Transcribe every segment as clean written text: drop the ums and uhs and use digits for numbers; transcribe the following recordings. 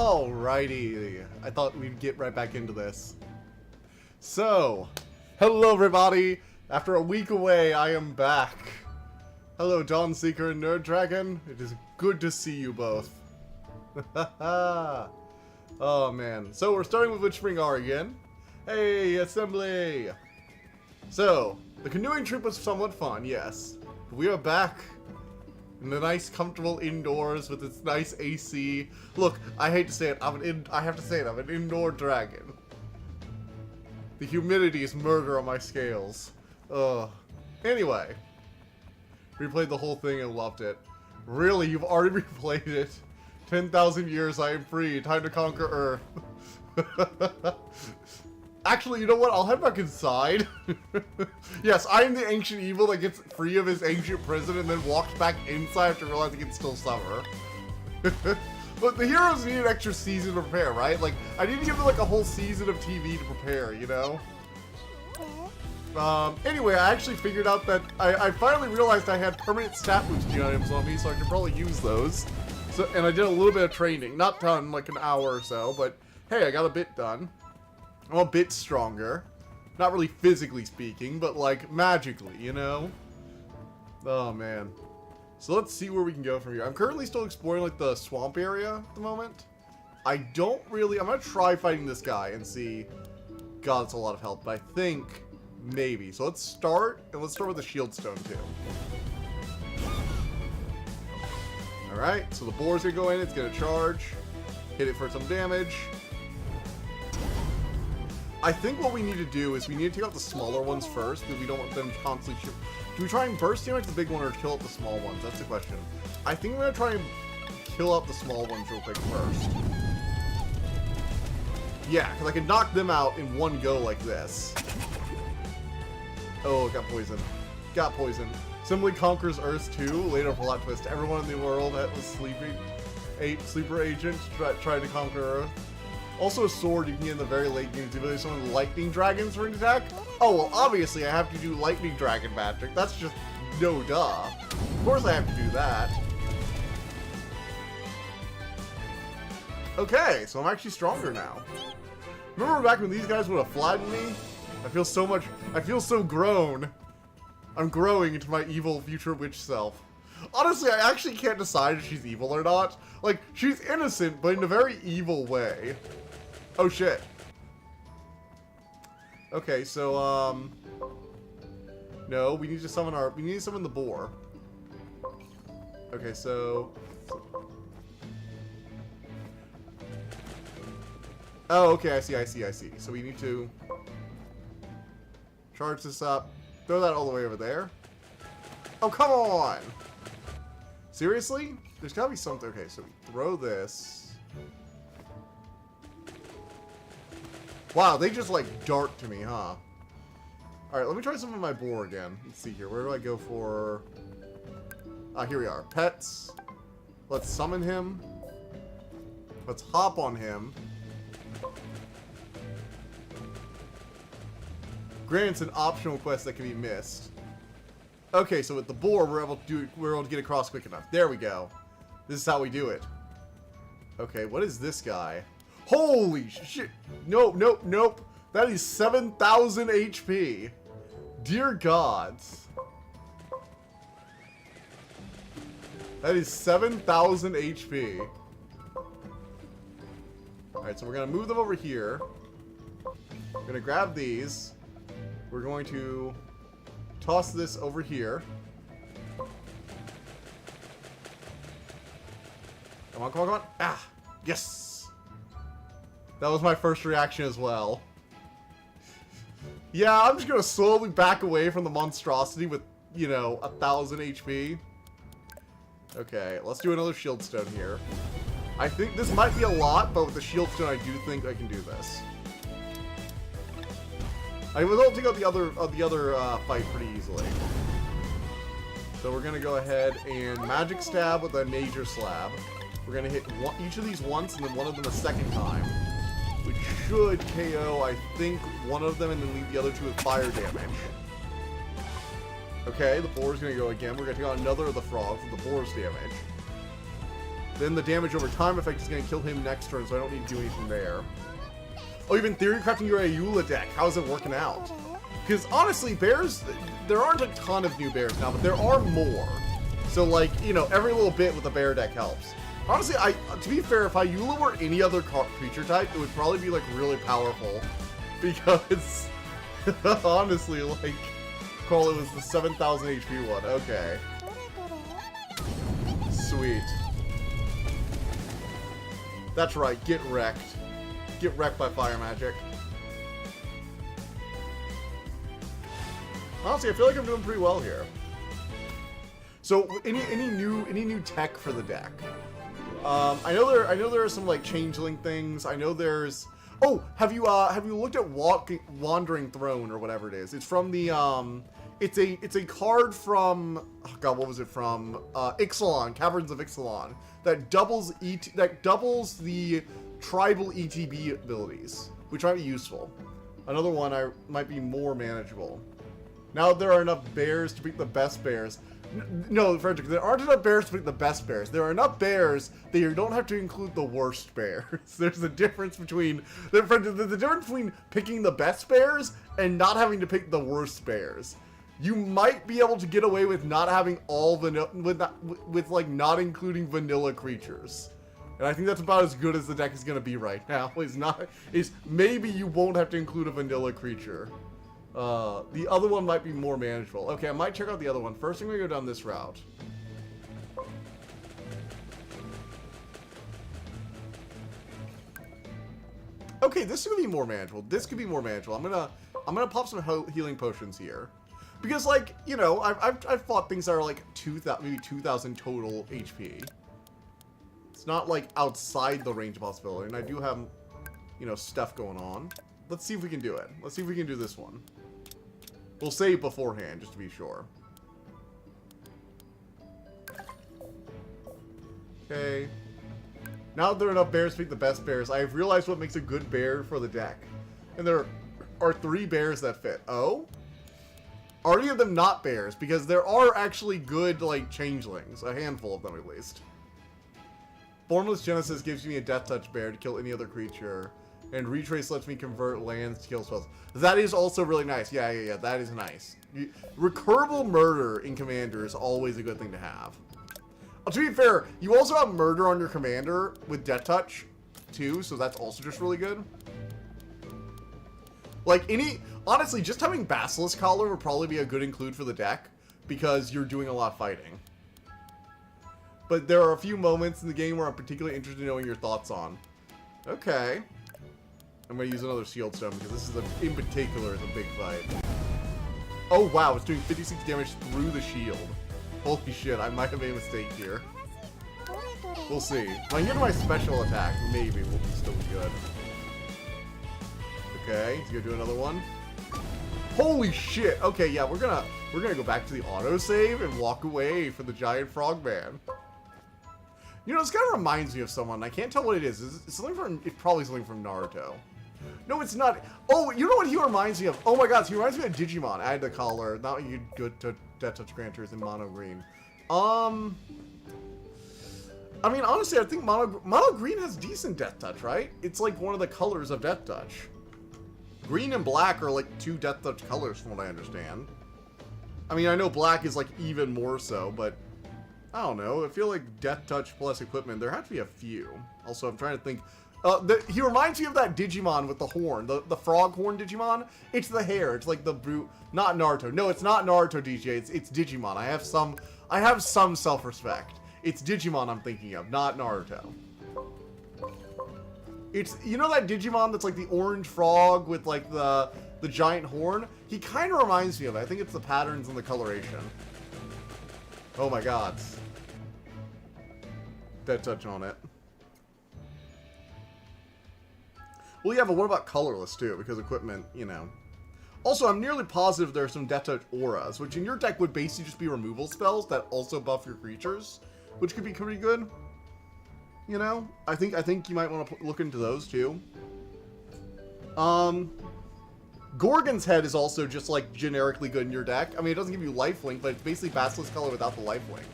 Alrighty, I thought we'd get right back into this. So, hello everybody! After a week away, I am back. Hello Dawnseeker and Nerd Dragon. It is good to see you both. Oh man. So we're starting with Witchspring R again. Hey, assembly! So, the canoeing trip was somewhat fun, yes. But we are back in the nice, comfortable indoors with its nice AC. Look, I hate to say it, I have to say it, I'm an indoor dragon. The humidity is murder on my scales. Ugh. Anyway. Replayed the whole thing and loved it. Really, you've already replayed it. 10,000 years, I am free. Time to conquer Earth. Actually, you know what? I'll head back inside. Yes, I am the ancient evil that gets free of his ancient prison and then walks back inside after realizing it's still summer. But the heroes need an extra season to prepare, right? Like, I need to give them like a whole season of TV to prepare, you know? Anyway, I actually figured out that I finally realized I had permanent stat boosting items on me, so I could probably use those. So, and I did a little bit of training. Not done, like an hour or so, but hey, I got a bit done. I'm a bit stronger. Not really physically speaking, but like magically, you know? Oh man. So let's see where we can go from here. I'm currently still exploring like the swamp area at the moment. I'm gonna try fighting this guy and see. God, it's a lot of health, but I think maybe. So let's start, and let's start with the shield stone too. Alright, so the boar's gonna go in, it's gonna charge. Hit it for some damage. I think what we need to do is we need to take out the smaller ones first, because we don't want them to constantly shoot. Do we try and burst damage the big one or kill out the small ones? That's the question. I think we're going to try and kill out the small ones real quick first. Yeah, because I can knock them out in one go like this. Oh, got poisoned. Got poisoned. Simply conquers Earth 2. Later plot twist. Everyone in the world that was sleeper agent tried to conquer Earth. Also a sword you can get in the very late games. If there's someone lightning dragons for an attack. Oh, well, obviously I have to do lightning dragon magic. That's just no duh. Of course I have to do that. Okay, so I'm actually stronger now. Remember back when these guys would have flattened me? I feel so grown. I'm growing into my evil future witch self. Honestly, I actually can't decide if she's evil or not. Like, she's innocent, but in a very evil way. Oh shit. Okay, so no, we need to summon the boar. Okay, so oh, okay, I see. So we need to charge this up. Throw that all the way over there. Oh, come on! Seriously? There's gotta be something. Okay, so we throw this. Wow, they just like dart to me, huh? Alright, let me try some of my boar again. Let's see here. Where do I go for... Ah, here we are. Pets. Let's summon him. Let's hop on him. Grants an optional quest that can be missed. Okay, so with the boar, we're able to get across quick enough. There we go. This is how we do it. Okay, what is this guy? Holy shit! Nope. That is 7,000 HP. Dear gods. That is 7,000 HP. Alright, so we're going to move them over here. We're going to grab these. We're going to toss this over here. Come on. Ah! Yes! That was my first reaction as well. Yeah, I'm just gonna slowly back away from the monstrosity with, you know, 1,000 HP. Okay, let's do another shield stone here. I think this might be a lot, but with the shield stone, I do think I can do this. I was able to take out the other fight pretty easily. So we're gonna go ahead and magic stab with a major slab. We're gonna hit each of these once and then one of them a second time, which should KO, I think, one of them and then leave the other two with fire damage. Okay, the boar's gonna go again. We're gonna take out another of the frogs with the boar's damage. Then the damage over time effect is going to kill him next turn, so I don't need to do anything there. Oh, you've been theory crafting your Ayula deck. How's it working out? Because honestly, bears, there aren't a ton of new bears now, but there are more. So like, you know, every little bit with the bear deck helps. Honestly, to be fair, if Ayula were any other creature type, it would probably be like really powerful. Because, honestly, like, Crawler was the 7,000 HP one. Okay. Sweet. That's right, get wrecked. Get wrecked by fire magic. Honestly, I feel like I'm doing pretty well here. So, any new tech for the deck? I know there are some like changeling things. I know there's. Oh, have you looked at Wandering Throne or whatever it is? It's from the it's a card from, oh god, what was it from? Ixalan, Caverns of Ixalan, that doubles the tribal ETB abilities, which might be useful. Another one might be more manageable. Now there are enough bears to beat the best bears. No, Frederick, there aren't enough bears to beat the best bears. There are enough bears that you don't have to include the worst bears. There's a difference between the difference between picking the best bears and not having to pick the worst bears. You might be able to get away with not having all vanilla, with like not including vanilla creatures. And I think that's about as good as the deck is going to be right now. Is maybe you won't have to include a vanilla creature. The other one might be more manageable. Okay, I might check out the other one. First, I'm going to go down this route. Okay, this could be more manageable. This could be more manageable. I'm gonna pop some healing potions here. Because, like, you know, I've fought things that are like 2,000, maybe 2,000 total HP. It's not like outside the range of possibility, and I do have, you know, stuff going on. Let's see if we can do it. Let's see if we can do this one. We'll save beforehand, just to be sure. Okay. Now that there are enough bears to pick the best bears, I have realized what makes a good bear for the deck. And there are 3 bears that fit. Oh? Are any of them not bears? Because there are actually good, like, changelings. A handful of them, at least. Formless Genesis gives me a Death Touch bear to kill any other creature. And Retrace lets me convert lands to kill spells. That is also really nice. Yeah, that is nice. Recurable Murder in Commander is always a good thing to have. To be fair, you also have Murder on your Commander with Death Touch, too, so that's also just really good. Like, honestly, just having Basilisk Collar would probably be a good include for the deck, because you're doing a lot of fighting. But there are a few moments in the game where I'm particularly interested in knowing your thoughts on. Okay. I'm going to use another Shield Stone, because this is, in particular, is a big fight. Oh, wow, it's doing 56 damage through the shield. Holy shit, I might have made a mistake here. We'll see. If I can get to my special attack, maybe we'll still be good. Okay, he's gonna do another one. Holy shit! Okay, yeah, we're gonna go back to the autosave and walk away for the giant frogman. You know, this kind of reminds me of someone. I can't tell what it is. It's something from. It's probably something from Naruto. No, it's not. Oh, you know what he reminds me of? Oh my god, he reminds me of Digimon. I had the collar. Not you good to Death Touch granters in mono green. I mean, honestly, I think mono green has decent Death Touch, right? It's like one of the colors of Death Touch. Green and black are like 2 Death Touch colors, from what I understand. I mean, I know black is like even more so, but I don't know. I feel like Death Touch plus equipment, there have to be a few. Also, I'm trying to think. He reminds me of that Digimon with the horn, the frog horn Digimon. It's the hair. It's like the brute. Not Naruto. No, it's not Naruto, DJ. It's Digimon. I have some self-respect. It's Digimon I'm thinking of, not Naruto. It's, you know that Digimon that's like the orange frog with like the giant horn? He kind of reminds me of it. I think it's the patterns and the coloration. Oh my god. Dead touch on it. Well, yeah, but what about colorless too? Because equipment, you know. Also, I'm nearly positive there are some Death Touch auras, which in your deck would basically just be removal spells that also buff your creatures, which could be pretty good. You know, I think you might want to look into those too. Gorgon's Head is also just like generically good in your deck. I mean, it doesn't give you lifelink, but it's basically Basilisk Color without the lifelink.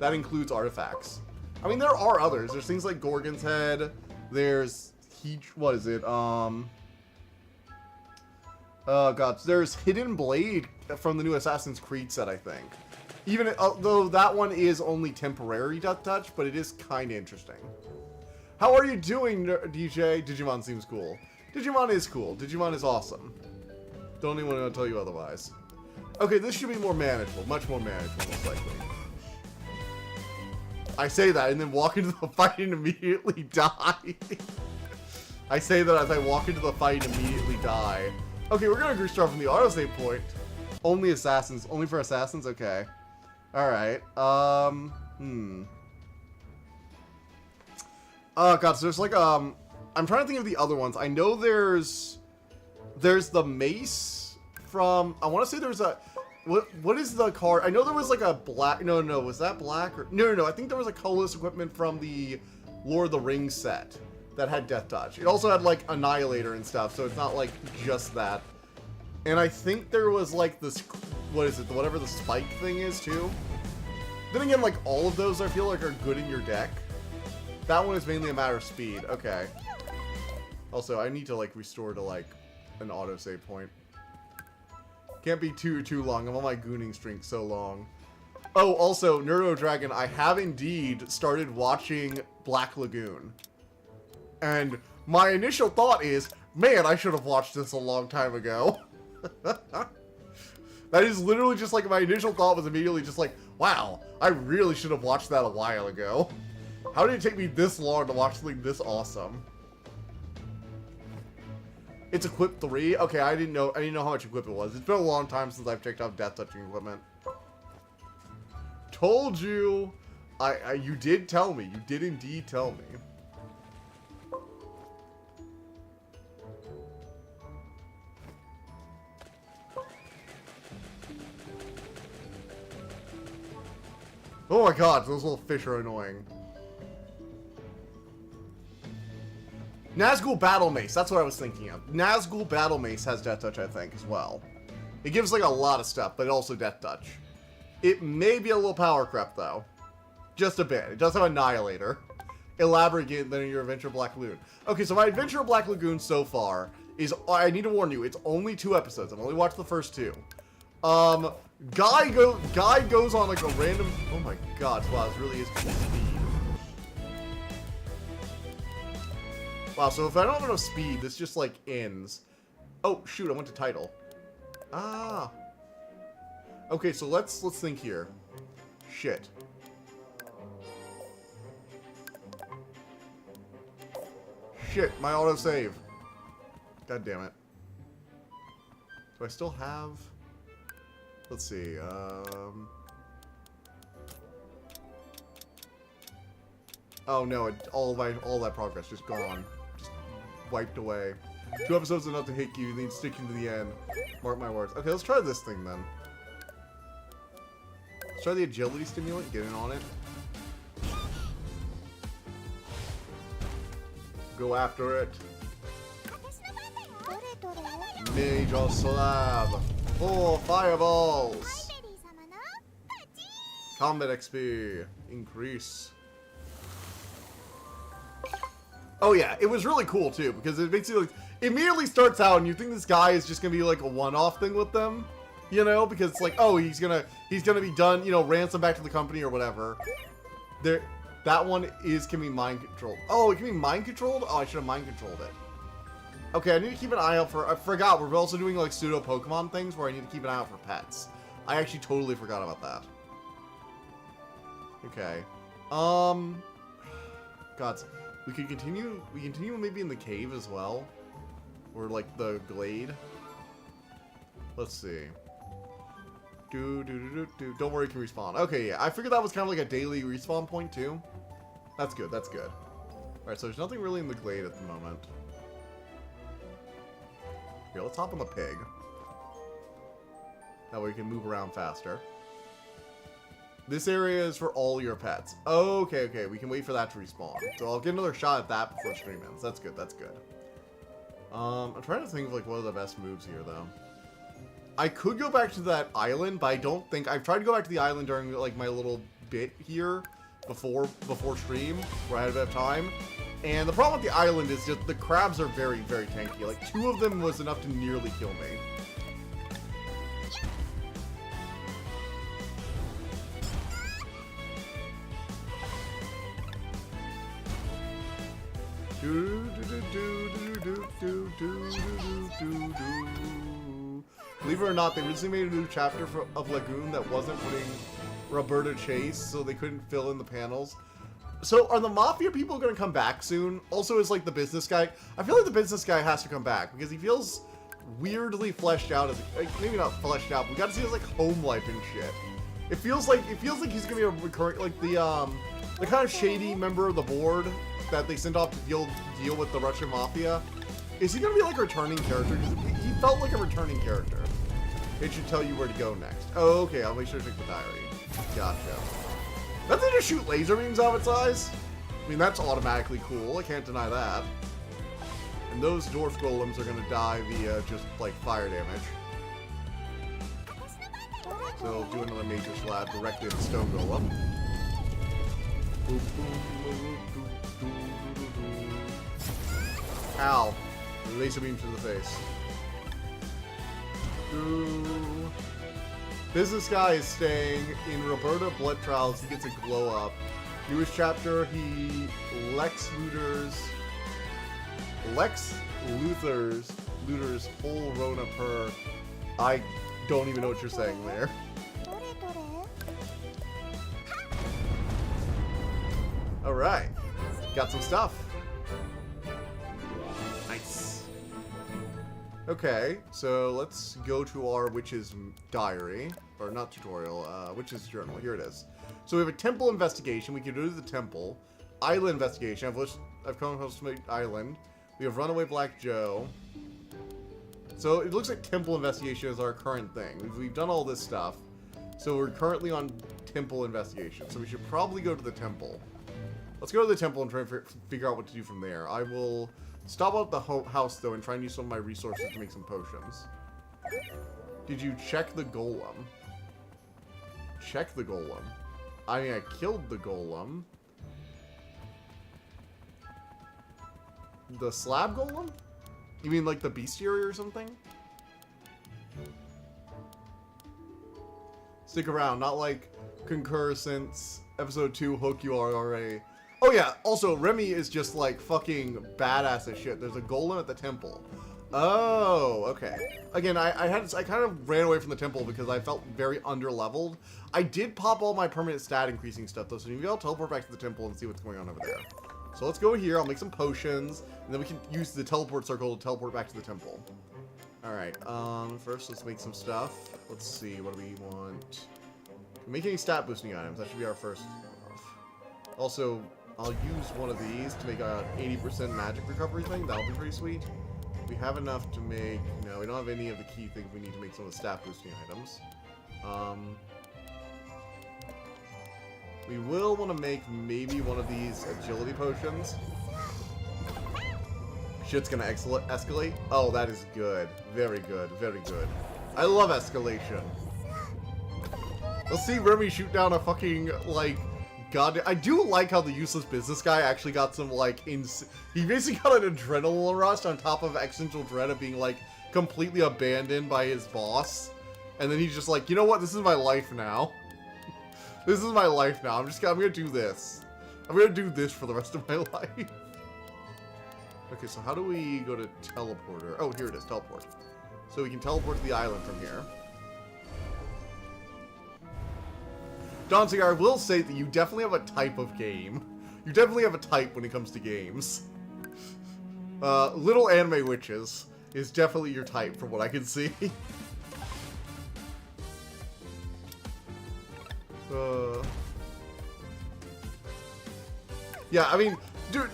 That includes artifacts. I mean, there are others. There's things like Gorgon's Head. There's what is it? Oh god, there's Hidden Blade from the new Assassin's Creed set, I think. Even though that one is only temporary Death Touch, but it is kind of interesting. How are you doing, DJ? Digimon seems cool. Digimon is cool. Digimon is awesome. Don't even want to tell you otherwise. Okay, this should be more manageable. Much more manageable, most likely. I say that and then walk into the fight and immediately die. I say that as I walk into the fight and immediately die. Okay, we're gonna restart from the autosave point. Only assassins. Only for assassins? Okay. Alright. Oh god, so there's like, I'm trying to think of the other ones. I know there's the mace from, I want to say there's a, what is the card? I know there was like a black, no, was that black? Or, no, I think there was a colorless equipment from the Lord of the Rings set that had Death Touch. It also had like Annihilator and stuff, so it's not like just that. And I think there was like this, what is it, whatever the spike thing is too. Then again, like all of those I feel like are good in your deck. That one is mainly a matter of speed. Okay. Also, I need to like restore to like an autosave point. Can't be too long. I'm on my gooning streak so long. Oh, also, Neuro Dragon, I have indeed started watching Black Lagoon. And my initial thought is, man, I should have watched this a long time ago. That is literally just like my initial thought was immediately just like, wow, I really should have watched that a while ago. How did it take me this long to watch something this awesome? It's Equip 3? Okay, I didn't know how much equip it was. It's been a long time since I've checked out Death Touching equipment. Told you! You did tell me. You did indeed tell me. Oh my god, those little fish are annoying. Nazgul Battle Mace, that's what I was thinking of. Nazgul Battle Mace has Death Touch, I think, as well. It gives, like, a lot of stuff, but also Death Touch. It may be a little power creep, though. Just a bit. It does have Annihilator. Elaborate than your Adventure Black Lagoon. Okay, so my Adventure Black Lagoon so far is, I need to warn you, it's only 2 episodes. I've only watched the first 2. Guy goes on, like, a random, oh my god, wow, this really is cool speed. Wow, so if I don't have enough speed, this just, like, ends. Oh, shoot, I went to title. Ah. Okay, so let's think here. Shit. Shit, my autosave. God damn it. Do I still have... Let's see, Oh no, all that progress just gone. Just wiped away. 2 episodes enough to hit you, then sticking to the end. Mark my words. Okay, let's try this thing then. Let's try the agility stimulant, get in on it. Go after it. Major slab. 4 fireballs. Combat XP. Increase. Oh yeah, it was really cool too, because it makes you like, it immediately starts out and you think this guy is just gonna be like a one-off thing with them, you know, because it's like, oh, he's gonna be done, you know, ransom back to the company or whatever. That one can be mind controlled. Oh, it can be mind controlled? Oh, I should have mind controlled it. Okay, I need to keep an eye out for, I forgot, we're also doing like pseudo Pokemon things where I need to keep an eye out for pets. I actually totally forgot about that. Okay. God. We continue maybe in the cave as well. Or like the glade. Let's see. Don't worry, it can respawn. Okay, yeah. I figured that was kind of like a daily respawn point too. That's good, that's good. Alright, so there's nothing really in the glade at the moment. Here, let's hop on the pig. That way we can move around faster. This area is for all your pets. Okay, we can wait for that to respawn. So I'll get another shot at that before stream ends. That's good, that's good. I'm trying to think of like what are the best moves here though. I could go back to that island, but I don't think, I've tried to go back to the island during like my little bit here, before stream, where I had a bit of time. And the problem with the island is just the crabs are very, very tanky. Like, 2 of them was enough to nearly kill me. Believe it or not, they recently made a new chapter of Lagoon that wasn't putting Roberta Chase, so they couldn't fill in the panels. So, are the Mafia people going to come back soon? Also, is like the business guy. I feel like the business guy has to come back because he feels weirdly fleshed out as maybe not fleshed out. But we got to see his like home life and shit. It feels like he's gonna be a recurring, like the kind of shady member of the board that they sent off to deal with the Russian Mafia. Is he gonna be like a returning character? Because he felt like a returning character. It should tell you where to go next. Oh, okay. I'll make sure to check the diary. Gotcha. Doesn't it just shoot laser beams out of its eyes? I mean, that's automatically cool. I can't deny that. And those dwarf golems are gonna die via just like fire damage. So do another major slab directly at the stone golem. Ow. Laser beam to the face. Ooh. Business guy is staying in Roberta Blood Trials. He gets a glow up. Newest chapter, Lex Luthor's whole Rona per. I don't even know what you're saying there. Alright. Got some stuff. Nice. Okay, so let's go to our witch's diary. Or not tutorial, witch's journal. Here it is. So we have a temple investigation. We can do the temple. Island investigation. I've come across the island. We have Runaway Black Joe. So it looks like temple investigation is our current thing. We've done all this stuff. So we're currently on temple investigation. So we should probably go to the temple. Let's go to the temple and try and figure out what to do from there. I will stop out the house, though, and try and use some of my resources to make some potions. Did you check the golem? Check the golem. I mean, I killed the golem. The slab golem? You mean like the bestiary or something? Stick around, not like concur since episode 2 hook you are already. Oh yeah, also Remy is just like fucking badass as shit. There's a golem at the temple. Oh, okay. Again, I kind of ran away from the temple because I felt very under-leveled. I did pop all my permanent stat increasing stuff though, so maybe I'll teleport back to the temple and see what's going on over there. So let's go here, I'll make some potions, and then we can use the teleport circle to teleport back to the temple. Alright, first let's make some stuff. Let's see, what do we want? Make any stat boosting items, that should be our first. Also, I'll use one of these to make a 80% magic recovery thing, that'll be pretty sweet. We have enough to make, no, we don't have any of the key things we need to make some of the stat boosting items. We will want to make maybe one of these agility potions. Shit's gonna escalate. Oh, that is good. Very good. Very good. I love escalation. Let's see Remy shoot down a fucking, like, god. I do like how the useless business guy actually got some, like, he basically got an adrenaline rush on top of existential dread of being, like, completely abandoned by his boss. And then he's just like, you know what? This is my life now. This is my life now. I'm gonna do this. I'm gonna do this for the rest of my life. Okay, so how do we go to teleporter? Oh, here it is, teleport. So we can teleport to the island from here. Danziger, I will say that you definitely have a type of game. You definitely have a type when it comes to games. Little Anime Witches is definitely your type from what I can see. Yeah, I mean,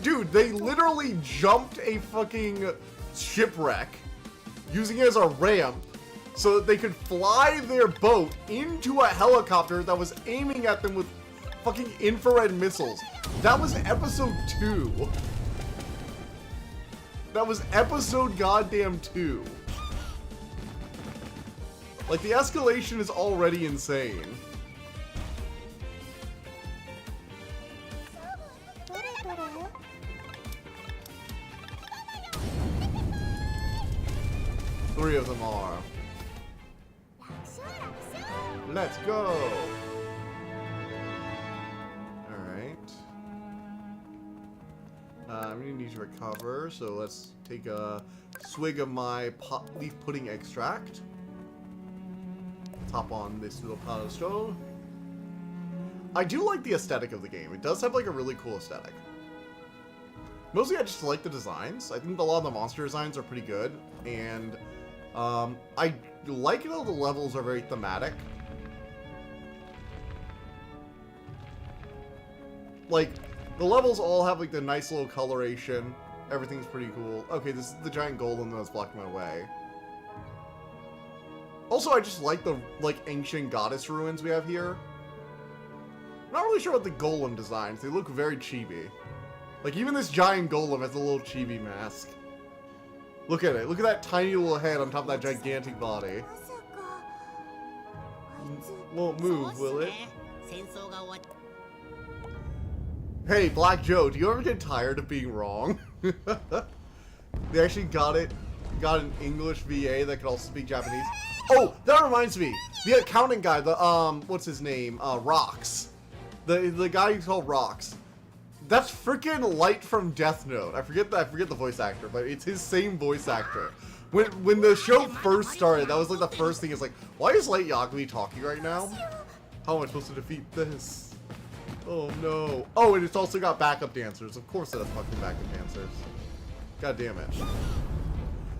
dude, they literally jumped a fucking shipwreck using it as a ramp so that they could fly their boat into a helicopter that was aiming at them with fucking infrared missiles. That was episode 2. That was episode goddamn 2. Like, the escalation is already insane. 3 of them are. Let's go! Alright. I'm gonna need to recover, so let's take a swig of my leaf pudding extract. Top on this little pedestal. I do like the aesthetic of the game. It does have like a really cool aesthetic. Mostly I just like the designs. I think a lot of the monster designs are pretty good. And I like how the levels are very thematic. Like, the levels all have like the nice little coloration. Everything's pretty cool. Okay, this is the giant golem that's blocking my way. Also, I just like the ancient goddess ruins we have here. I'm not really sure about the golem designs. They look very chibi. Like, even this giant golem has a little chibi mask. Look at it. Look at that tiny little head on top of that gigantic body. Won't move, will it? Hey, Black Joe, do you ever get tired of being wrong? They actually got an English VA that could also speak Japanese. Oh, that reminds me. The accountant guy, the, what's his name? Rocks. The guy who's called Rocks. That's freaking Light from Death Note. I forget the voice actor, but it's his same voice actor. When the show first started, that was like the first thing. Is like, why is Light Yagami talking right now? How am I supposed to defeat this? Oh no. Oh, and it's also got backup dancers. Of course it has fucking backup dancers. God damn it.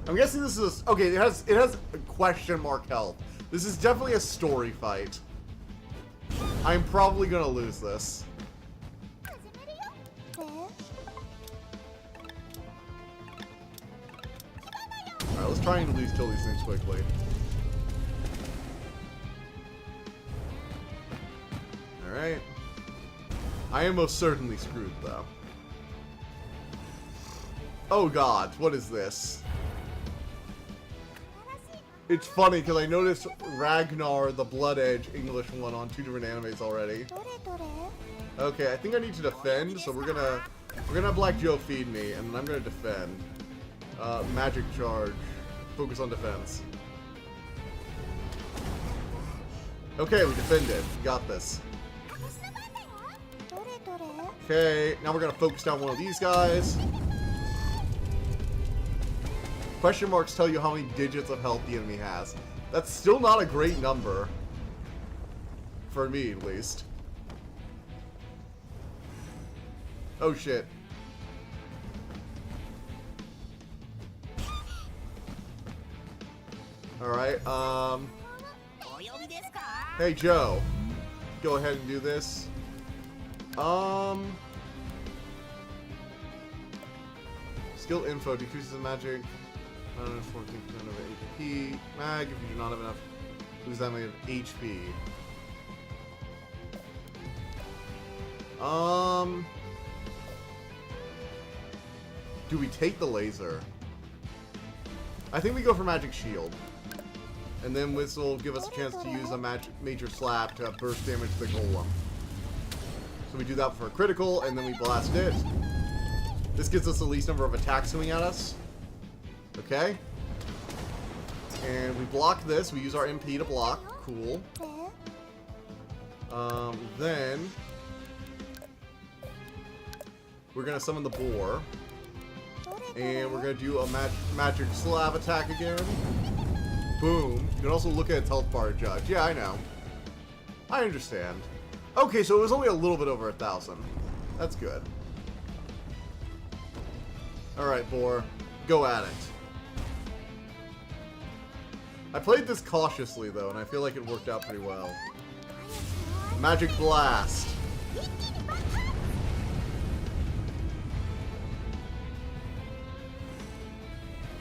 I'm guessing this is okay, it has a question mark health. This is definitely a story fight. I'm probably gonna lose this. Alright, let's try and at least kill these things quickly. Alright. I am most certainly screwed, though. Oh god, what is this? It's funny, because I noticed Ragnar, the Blood Edge English one on 2 different animes already. Okay, I think I need to defend, so we're gonna have Black Joe feed me, and then I'm gonna defend. Magic charge. Focus on defense. Okay, we defended. We got this. Okay, now we're gonna focus down one of these guys. Question marks tell you how many digits of health the enemy has. That's still not a great number. For me, at least. Oh shit. Alright, hey Joe. Go ahead and do this. Skill info decreases the magic. 14% of HP. Mag, if you do not have enough, lose that many of HP. Do we take the laser? I think we go for Magic Shield. And then this will give us a chance to use a Major Slap to burst damage the golem. So we do that for a critical, and then we blast it. This gives us the least number of attacks coming at us. Okay. And we block this. We use our MP to block. Cool. Then we're going to summon the boar. And we're going to do a magic slab attack again. Boom. You can also look at its health bar to judge. Yeah, I know. I understand. Okay, so it was only a little bit over 1,000. That's good. Alright, boar. Go at it. I played this cautiously, though, and I feel like it worked out pretty well. Magic Blast.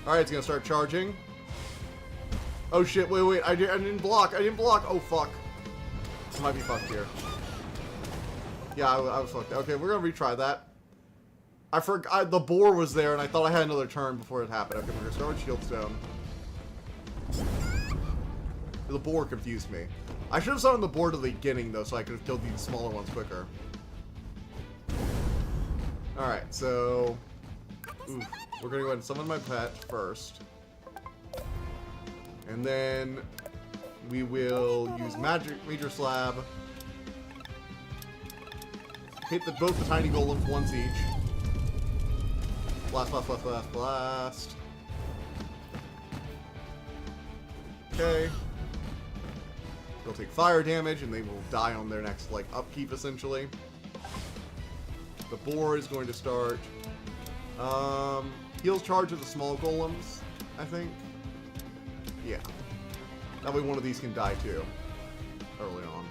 Alright, it's gonna start charging. Oh shit, wait, I didn't block, oh fuck. I might be fucked here. Yeah, I was fucked. Okay, we're gonna retry that. I forgot, the boar was there, and I thought I had another turn before it happened. Okay, we're gonna start with Shield Stone. The boar confused me. I should have summoned the boar to the beginning, though, so I could have killed these smaller ones quicker. Alright, so... Oof. We're gonna go ahead and summon my pet first. And then we will use Major Slab. Hit both the tiny golems once each. Blast, blast, blast, blast, blast. Okay. They'll take fire damage and they will die on their next, like, upkeep, essentially. The boar is going to start. Heals charge of the small golems, I think. Yeah. That way one of these can die too. Early on.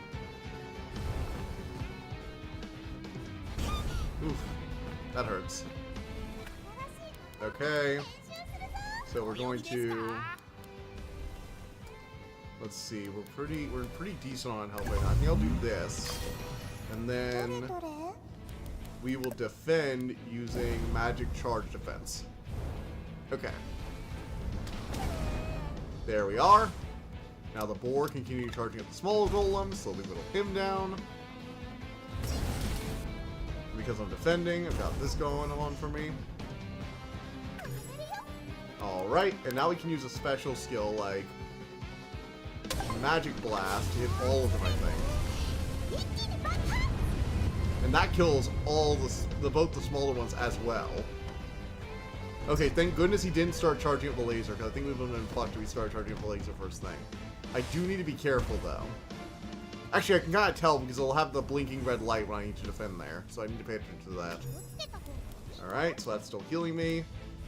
Oof. That hurts. Okay. So we're going to... Let's see. We're pretty decent on health right now. I think I'll do this. And then we will defend using magic charge defense. Okay. There we are. Now the boar can continue charging at the small golem, slowly whittle him down. Because I'm defending, I've got this going on for me. Alright, and now we can use a special skill like Magic Blast to hit all of them, I think. And that kills all both the smaller ones as well. Okay, thank goodness he didn't start charging up the laser, because I think we would have been fucked if we started charging up the laser first thing. I do need to be careful, though. Actually, I can kind of tell, because it'll have the blinking red light when I need to defend there, so I need to pay attention to that. Alright, so that's still healing me.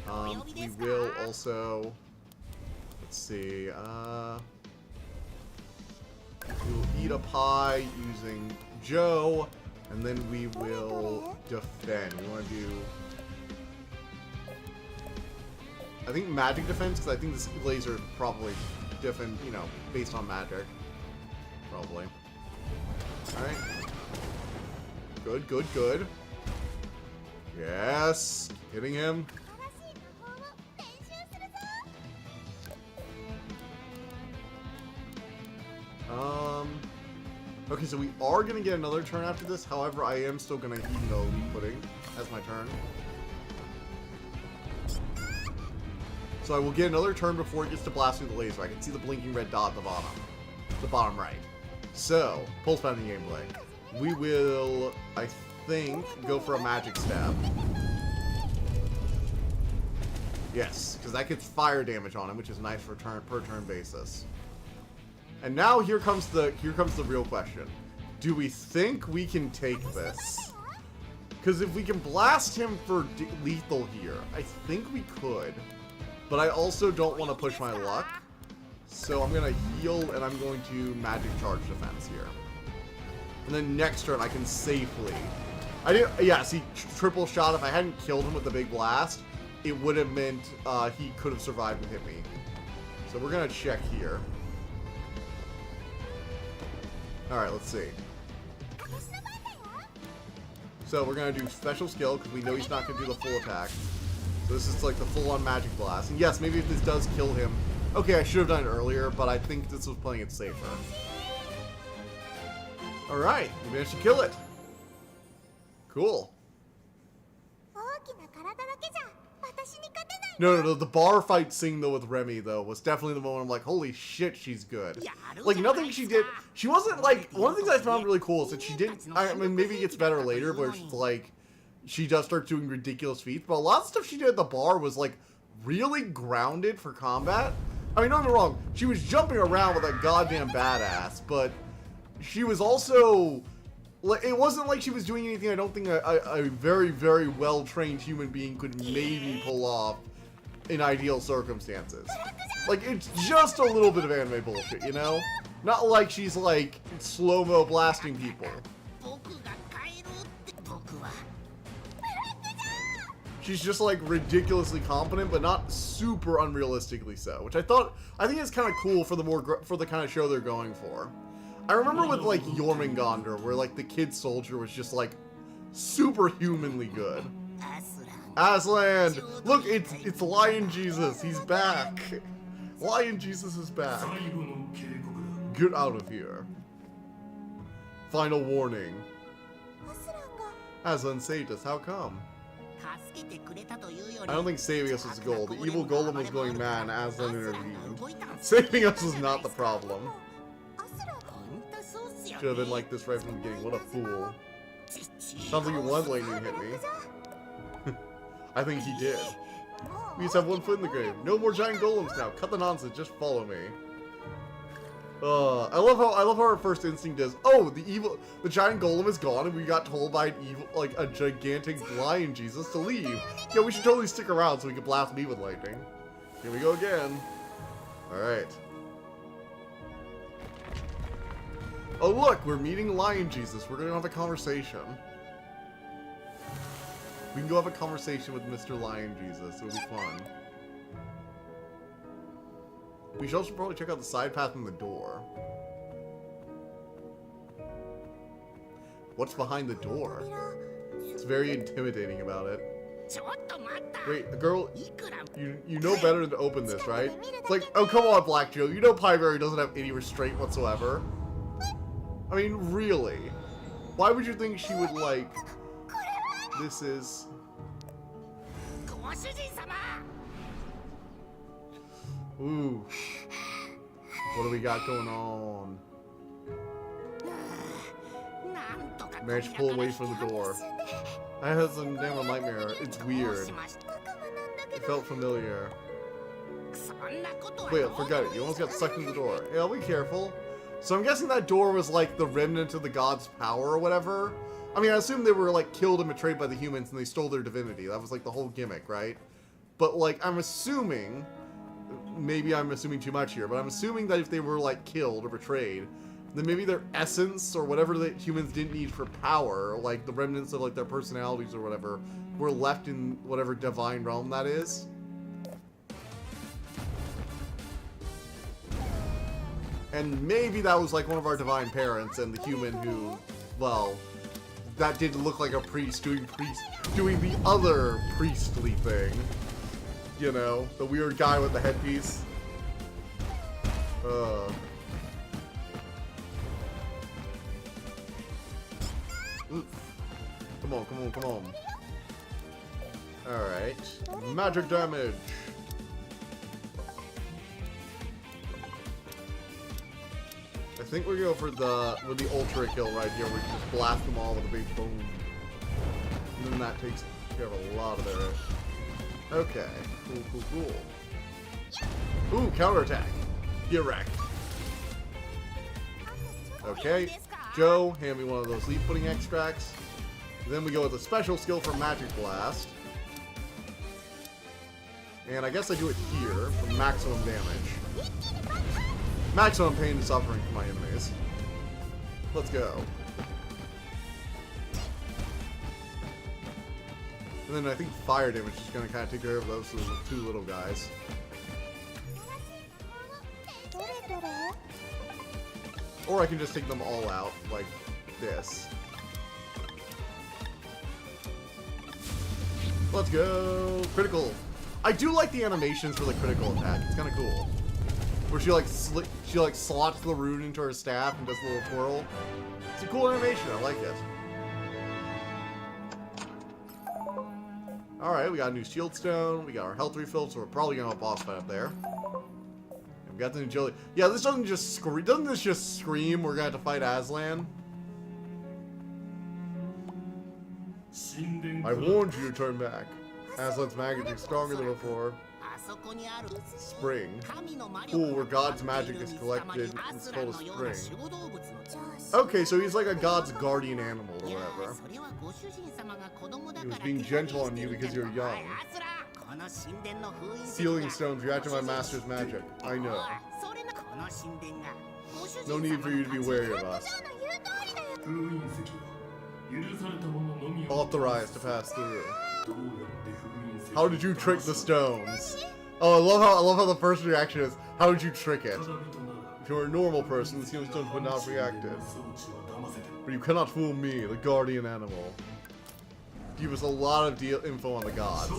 We will also... Let's see, we will eat a pie using Joe, and then we will defend. We want to do... I think magic defense, because I think this laser is probably different, you know, based on magic. Probably. Alright. Good, good, good. Yes! Hitting him. Okay, so we are going to get another turn after this. However, I am still going to eat no wheat pudding as my turn. So I will get another turn before it gets to blast through the laser. I can see the blinking red dot at the bottom. The bottom right. So, pulse pounding gameplay. We will, I think, go for a magic stab. Yes, because that gets fire damage on him, which is nice for per turn basis. And now here comes the real question. Do we think we can take this? Because if we can blast him for lethal here, I think we could. But I also don't want to push my luck. So I'm going to heal and I'm going to magic charge defense here. And then next turn I can safely... Yeah, see, triple shot. If I hadn't killed him with the big blast, it would have meant he could have survived and hit me. So we're going to check here. Alright, let's see. So we're going to do special skill because we know he's not going to do the full attack. So this is like the full-on magic blast. And yes, maybe if this does kill him... Okay, I should have done it earlier, but I think this was playing it safer. Alright, we managed to kill it. Cool. No, the bar fight scene, though, with Remy, though, was definitely the moment I'm like, holy shit, she's good. Like, nothing she did... She wasn't, like... One of the things I found really cool is that she didn't... I mean, maybe it gets better later, where she's, like... She does start doing ridiculous feats, but a lot of stuff she did at the bar was, like, really grounded for combat. I mean, don't get me wrong, she was jumping around with a goddamn badass, but she was also... Like, it wasn't like she was doing anything I don't think a very, very well-trained human being could maybe pull off in ideal circumstances. Like, it's just a little bit of anime bullshit, you know? Not like she's, like, slow-mo blasting people. She's just, like, ridiculously competent, but not super unrealistically so. Which I think is kind of cool for the kind of show they're going for. I remember with, like, Jormungandr, where, like, the kid soldier was just, like, superhumanly good. Aslan! Look, it's Lion Jesus. He's back. Lion Jesus is back. Get out of here. Final warning. Aslan saved us. How come? I don't think saving us was the goal. The evil golem was going mad and Aslan intervened. Saving us was not the problem. Should have been like this right from the beginning. What a fool. Sounds like you wanted Lightning to hit me. I think he did. We just have one foot in the grave. No more giant golems now. Cut the nonsense. Just follow me. I love how our first instinct is, oh, the giant golem is gone, and we got told by an evil, like a gigantic lion Jesus to leave. Yeah, we should totally stick around so we can blast me with lightning. Here we go again. All right. Oh look, we're meeting Lion Jesus. We're gonna have a conversation. We can go have a conversation with Mr. Lion Jesus. It'll be fun. We should also probably check out the side path in the door. What's behind the door? It's very intimidating about it. Wait, the girl, you know better than to open this, right? It's like, oh come on, Black Joe, you know Pyberry doesn't have any restraint whatsoever. I mean, really? Why would you think she would like... This is... Ooh. What do we got going on? Managed to pull away from the door. I had some damn nightmare. It's weird. It felt familiar. Wait, forget it. You almost got sucked into the door. Yeah, be careful. So I'm guessing that door was like the remnant of the god's power or whatever. I mean, I assume they were like killed and betrayed by the humans and they stole their divinity. That was like the whole gimmick, right? But like, I'm assuming... Maybe I'm assuming too much here, but I'm assuming that if they were like killed or betrayed, then maybe their essence or whatever that humans didn't need for power, like the remnants of like their personalities or whatever, were left in whatever divine realm that is. And maybe that was like one of our divine parents and the human who, well, that did look like a priest doing the other priestly thing. You know, the weird guy with the headpiece. Oof. Come on, come on, come on. Alright. Magic damage. I think we're going for the ultra kill right here. We just blast them all with a big boom. And then that takes care of a lot of their... Okay. Cool, cool, cool. Ooh, counterattack. Get wrecked. Okay. Joe, hand me one of those leaf pudding extracts. Then we go with a special skill for Magic Blast. And I guess I do it here for maximum damage. Maximum pain and suffering for my enemies. Let's go. And then I think fire damage is going to kind of take care of those two little guys. Or I can just take them all out, like this. Let's go! Critical! I do like the animations for the critical attack. It's kind of cool. Where she like slots the rune into her staff and does a little twirl. It's a cool animation. I like it. Alright, we got a new shield stone, we got our health refill, so we're probably gonna have a boss fight up there. And we got the new agility. Yeah, this doesn't just scream. Doesn't this just scream we're gonna have to fight Aslan? I warned you to turn back. Aslan's magic is stronger than before. Spring. Cool, where God's magic is collected. It's called a spring. Okay, so he's like a God's guardian animal or whatever. He was being gentle on you because you're young. Sealing stones react to my master's magic. I know. No need for you to be wary of us. Authorized to pass through. How did you trick the stones? Oh, I love how the first reaction is, how did you trick it? If you were a normal person, the sealing stones would not have reacted. But you cannot fool me, the guardian animal. Give us a lot of info on the gods.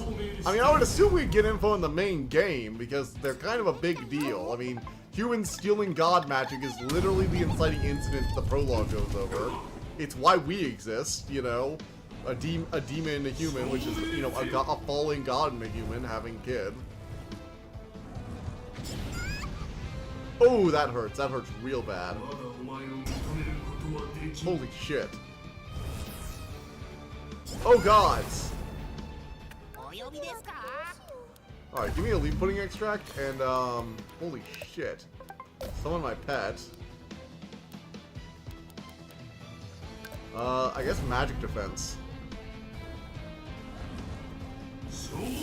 I mean, I would assume we'd get info in the main game, because they're kind of a big deal. I mean, humans stealing god magic is literally the inciting incident the prologue goes over. It's why we exist, you know? a demon in a human, which is, you know, a fallen god in a human having a kid. Oh, that hurts. That hurts real bad. Holy shit. Oh, gods. Alright, give me a leaf pudding extract, and, holy shit. Summon my pet. I guess magic defense.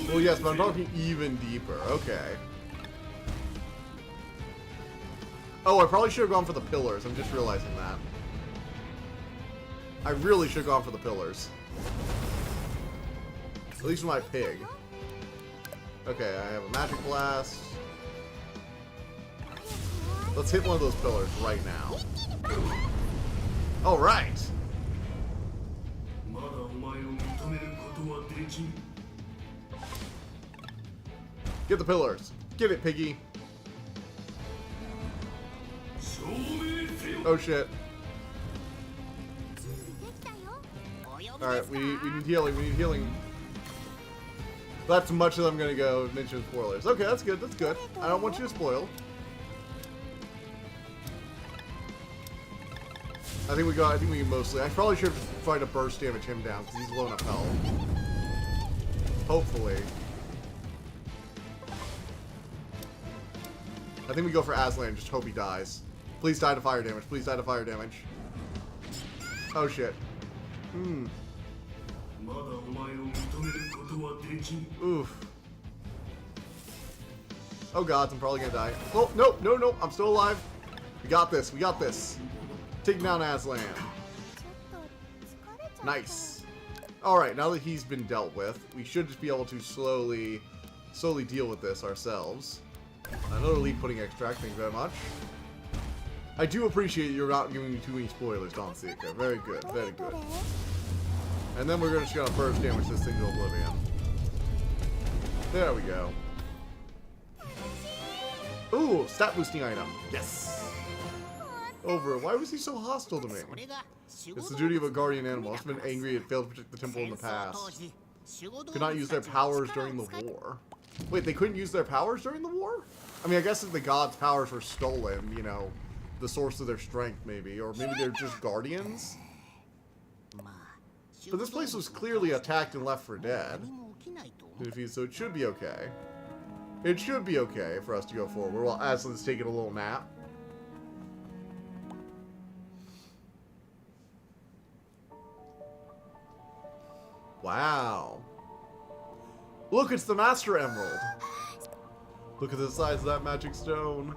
Well, yes, but I'm talking even deeper. Okay. Oh, I probably should have gone for the pillars. I'm just realizing that. I really should have gone for the pillars. At least with my pig. Okay, I have a magic blast. Let's hit one of those pillars right now. Alright! Get the pillars. Get it, piggy. Oh shit. Alright, we need healing, we need healing. That's much as I'm gonna go mention spoilers. Okay, that's good, that's good. I don't want you to spoil. I think we can mostly. I probably should have tried to burst damage him down because he's low enough health. Hopefully. I think we go for Aslan, just hope he dies. Please die to fire damage, please die to fire damage. Oh shit. Oof. Oh god, I'm probably gonna die. Oh, no, no, no, I'm still alive. We got this, we got this. Take down Aslan. Nice. Alright, now that he's been dealt with, we should just be able to slowly deal with this ourselves. Another leaf pudding extract, thank you very much. I do appreciate you're not giving me too many spoilers, Don Seeker. Very good, very good. And then we're just gonna burst damage this thing to oblivion. There we go. Ooh, stat boosting item. Yes! Over. Why was he so hostile to me? It's the duty of a guardian animal. It's been angry it failed to protect the temple in the past. Could not use their powers during the war. Wait, they couldn't use their powers during the war? I mean, I guess if the gods' powers were stolen, you know, the source of their strength maybe. Or maybe they're just guardians? But this place was clearly attacked and left for dead. So it should be okay. It should be okay for us to go forward while Aslan's taking a little nap. Wow. Look, it's the Master Emerald. Look at the size of that magic stone.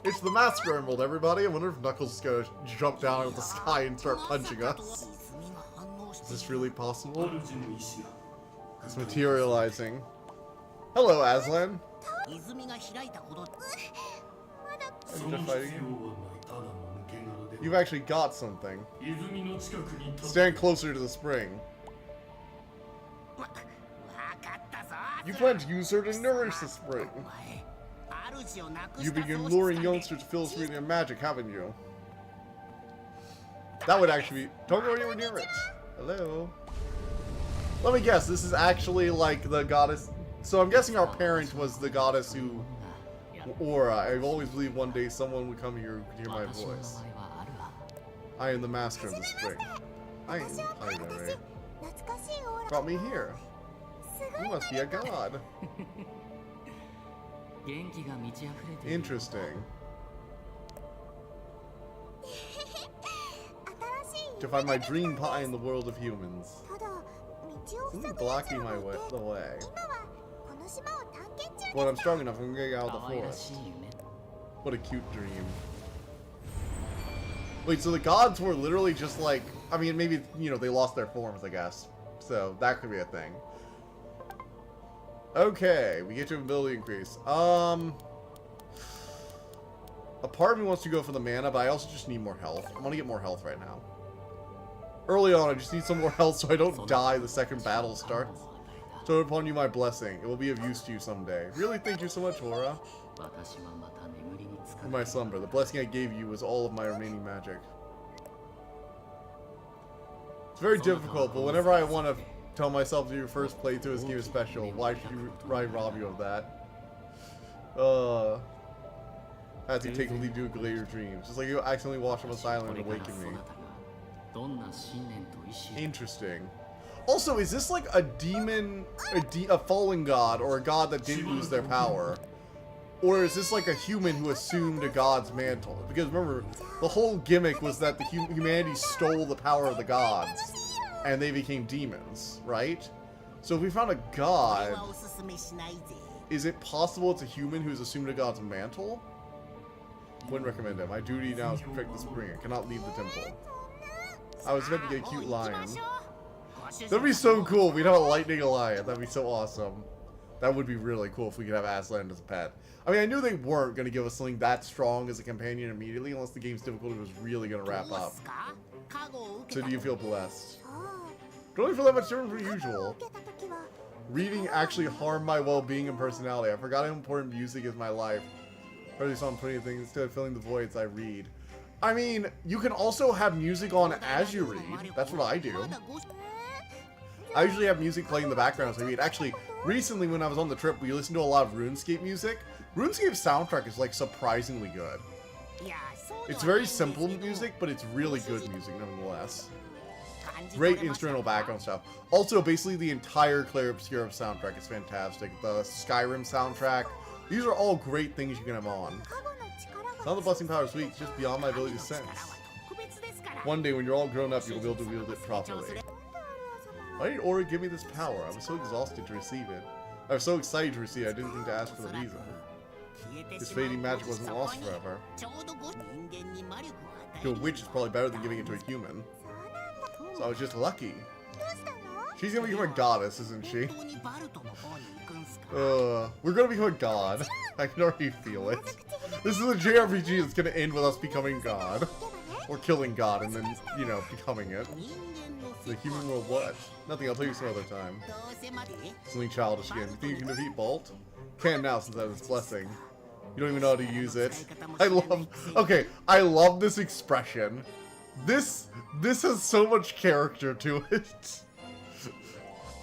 It's the Master Emerald, everybody. I wonder if Knuckles is gonna jump down out of the sky and start punching us. Is this really possible? It's materializing. Hello, Aslan. I'm just fighting you. You've actually got something. Stand closer to the spring. You plan to use her to nourish the spring. You've been luring youngsters to fill us with their magic, haven't you? That would actually be... Don't go anywhere near it. Hello? Let me guess, this is actually like the goddess... So I'm guessing our parent was the goddess who... Aura. I've always believed one day someone would come here who could hear my voice. I am the master of the spring. I brought me here. You must be a god. Interesting. To find my dream pie in the world of humans. Isn't blocking my way, the way. When I'm strong enough, I'm gonna get out of the forest. What a cute dream. Wait, so the gods were literally just like... I mean, maybe, you know, they lost their forms, I guess. So, that could be a thing. Okay, we get to ability increase. A part of me wants to go for the mana, but I also just need more health. I want to get more health right now. Early on, I just need some more health so I don't die the second battle starts. Bestowed upon you my blessing. It will be of use to you someday. Really, thank you so much, Aura. In my slumber, the blessing I gave you was all of my remaining magic. It's very difficult, but whenever I want to tell myself that your first playthrough of this game is special, why rob you of that? As you take a lead to your dreams. Just like you accidentally wash up a silent and awaken me. Interesting. Also, is this like a demon, a fallen god, or a god that didn't lose their power? Or is this like a human who assumed a god's mantle? Because remember, the whole gimmick was that the humanity stole the power of the gods, and they became demons, right? So if we found a god, is it possible it's a human who's assumed a god's mantle? Wouldn't recommend it. My duty now is to protect the spring. I cannot leave the temple. I was meant to get a cute lion. That'd be so cool. We'd have a lightning lion. That'd be so awesome. That would be really cool if we could have Aslan as a pet. I mean, I knew they weren't going to give us something that strong as a companion immediately, unless the game's difficulty was really going to wrap up. So do you feel blessed? Don't really feel that much different from usual. Reading actually harmed my well-being and personality. I forgot how important music is in my life. I already saw plenty of things. Instead of filling the voids, I read. I mean, you can also have music on as you read. That's what I do. I usually have music playing in the background as I read. Actually, recently when I was on the trip, we listened to a lot of RuneScape music. RuneScape's soundtrack is like surprisingly good. It's very simple music, but it's really good music nonetheless. Great instrumental background stuff. Also, basically the entire Clair Obscura soundtrack is fantastic. The Skyrim soundtrack. These are all great things you can have on. It's not the blessing power is weak, it's just beyond my ability to sense. One day when you're all grown up, you'll be able to wield it properly. Why did Aura give me this power? I was so exhausted to receive it. I was so excited to receive it, I didn't think to ask for the reason. This fading magic wasn't lost forever. To a witch is probably better than giving it to a human. So I was just lucky. She's gonna become a goddess, isn't she? We're gonna become a god. I can already feel it. This is a JRPG that's gonna end with us becoming god. Or killing god and then, you know, becoming it. The human world what? Nothing, I'll tell you some other time. Something childish again. You think you can defeat Bolt? Can now since that is blessing. You don't even know how to use it. Okay, I love this expression. This has so much character to it.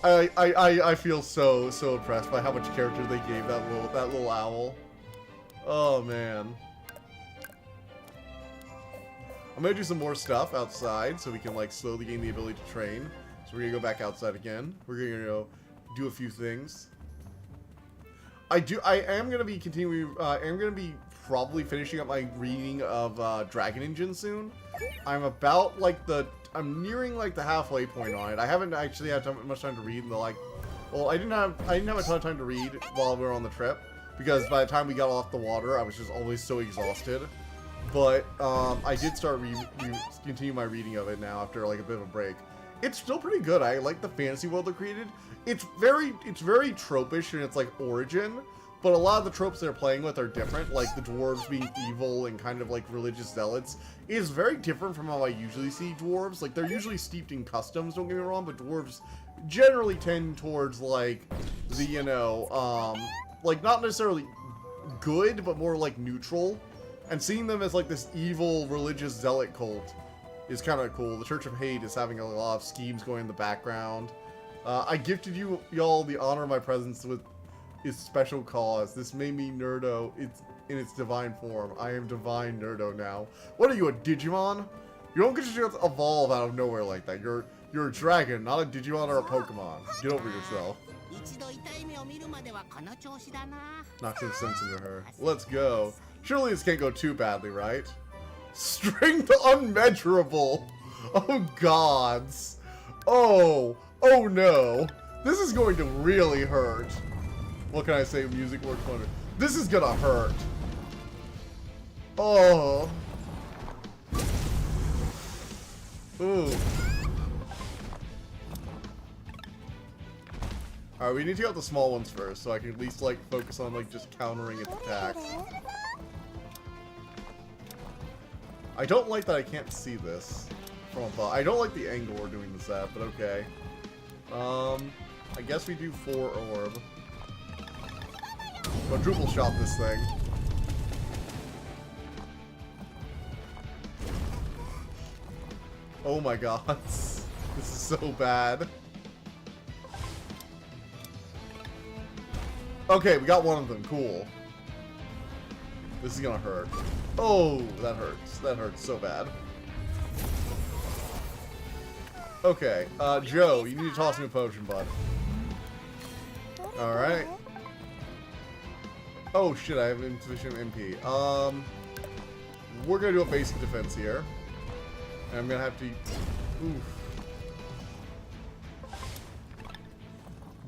I feel so impressed by how much character they gave that little owl. Oh man. I'm gonna do some more stuff outside so we can like slowly gain the ability to train. So we're gonna go back outside again. We're gonna go do a few things. I am gonna be continuing. I'm gonna be probably finishing up my reading of Dragon Engine soon. I'm nearing like the halfway point on it. I haven't actually had much time to read in the well, I didn't have a ton of time to read while we were on the trip because by the time we got off the water, I was just always so exhausted. But I did start continue my reading of it now after like a bit of a break. It's still pretty good. I like the fantasy world they created. It's very tropish in its like origin, but a lot of the tropes they're playing with are different. Like the dwarves being evil and kind of like religious zealots is very different from how I usually see dwarves. Like they're usually steeped in customs, don't get me wrong, but dwarves generally tend towards like the, you know, like not necessarily good, but more like neutral. And seeing them as like this evil religious zealot cult is kind of cool. The Church of Hate is having a lot of schemes going in the background. I gifted y'all the honor of my presence with its special cause. This made me Nerdo in its divine form. I am divine Nerdo now. What are you, a Digimon? You don't get to just evolve out of nowhere like that. You're a dragon, not a Digimon or a Pokemon. Get over yourself. Knock some sense into her. Let's go. Surely this can't go too badly, right? Strength unmeasurable! Oh gods! Oh no! This is going to really hurt. What can I say? Music works wonders. This is gonna hurt. Oh. Ooh. Alright, we need to get out the small ones first, so I can at least, like, focus on, like, just countering its attacks. I don't like that I can't see this from above. I don't like the angle we're doing this at, but okay. I guess we do 4 orb. Quadruple shot this thing. Oh my god. This This is so bad. Okay, we got one of them. Cool. This is gonna hurt. Oh, that hurts. That hurts so bad. Okay, Joe, you need to toss me a potion, bud. Alright. Oh shit, I have insufficient MP. We're gonna do a basic defense here. And I'm gonna have to... Oof.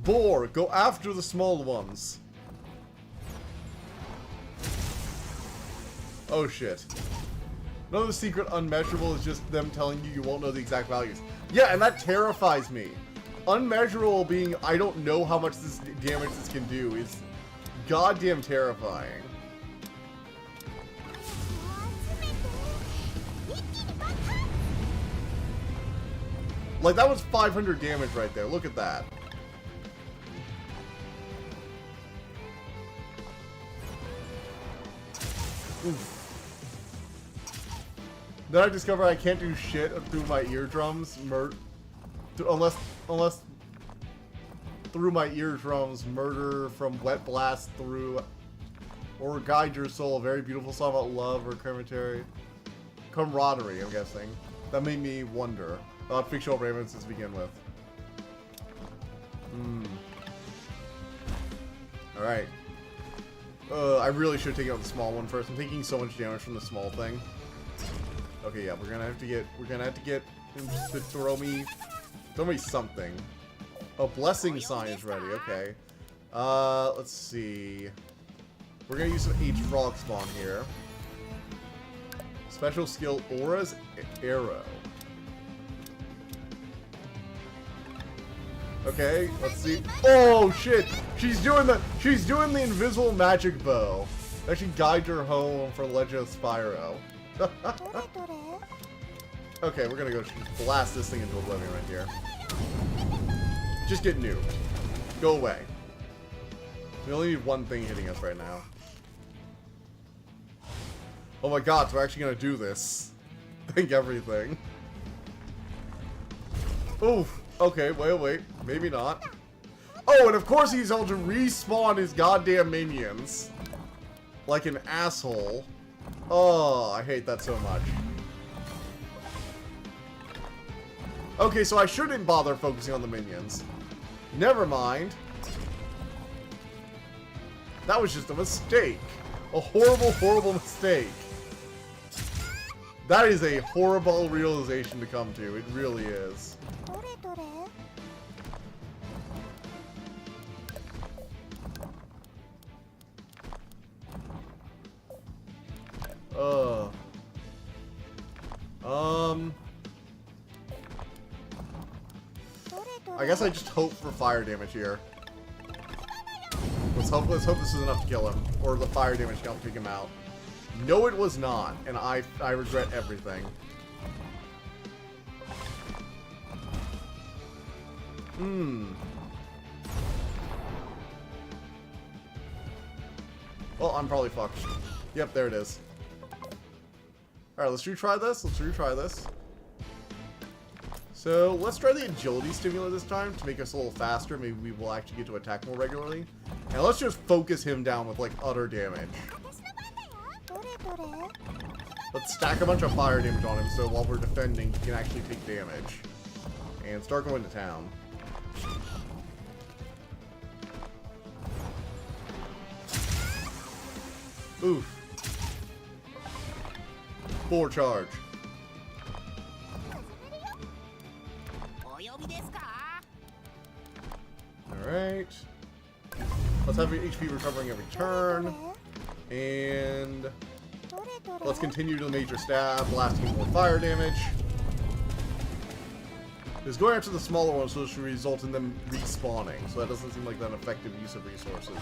Boar, go after the small ones. Oh shit. Another secret unmeasurable is just them telling you you won't know the exact values. Yeah, and that terrifies me. Unmeasurable being I don't know how much this damage this can do is goddamn terrifying. Like, that was 500 damage right there. Look at that. Oof. Then I discover I can't do shit through my eardrums, unless through my eardrums, murder from wet blast through, or guide your soul, a very beautiful song about love or camaraderie, I'm guessing. That made me wonder about fictional ravens to begin with. Alright. I really should take out the small one first. I'm taking so much damage from the small thing. Okay, yeah, we're gonna have to get him just to throw me something. A blessing sign is ready, okay. Let's see. We're gonna use some H-Frog spawn here. Special skill, Aura's Arrow. Okay, let's see. Oh shit! She's doing the invisible magic bow. That should guide her home for Legend of Spyro. Okay, we're gonna go blast this thing into oblivion right here. Just get nuked. Go away. We only need one thing hitting us right now. Oh my god, so we're actually gonna do this. Thank everything. Oof. Okay, wait. Maybe not. Oh, and of course he's able to respawn his goddamn minions. Like an asshole. Oh, I hate that so much. Okay, so I shouldn't bother focusing on the minions. Never mind. That was just a mistake. A horrible, horrible mistake. That is a horrible realization to come to. It really is. I guess I just hope for fire damage here. Let's hope this is enough to kill him, or the fire damage can help take him out. No, it was not, and I regret everything. Well, I'm probably fucked. Yep, there it is. Alright, let's retry this. So, let's try the agility stimulant this time to make us a little faster. Maybe we will actually get to attack more regularly. And let's just focus him down with, like, utter damage. Let's stack a bunch of fire damage on him so while we're defending, he can actually take damage. And start going to town. Oof. Full charge. Alright. Let's have HP recovering every turn. And let's continue to the major stab, blasting more fire damage. It's going after the smaller ones, so this should result in them respawning. So that doesn't seem like an effective use of resources.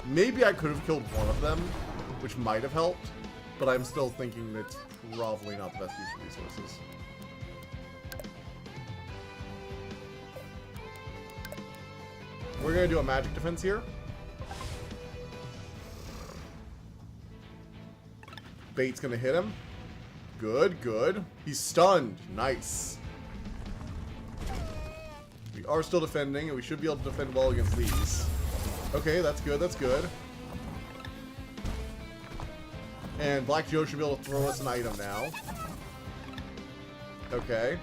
Maybe I could have killed one of them, which might have helped, but I'm still thinking that's probably not the best use of resources. We're gonna do a magic defense here. Bait's gonna hit him. Good, good. He's stunned. Nice. We are still defending, and we should be able to defend well against these. Okay, that's good, that's good. And Black Joe should be able to throw us an item now. Okay.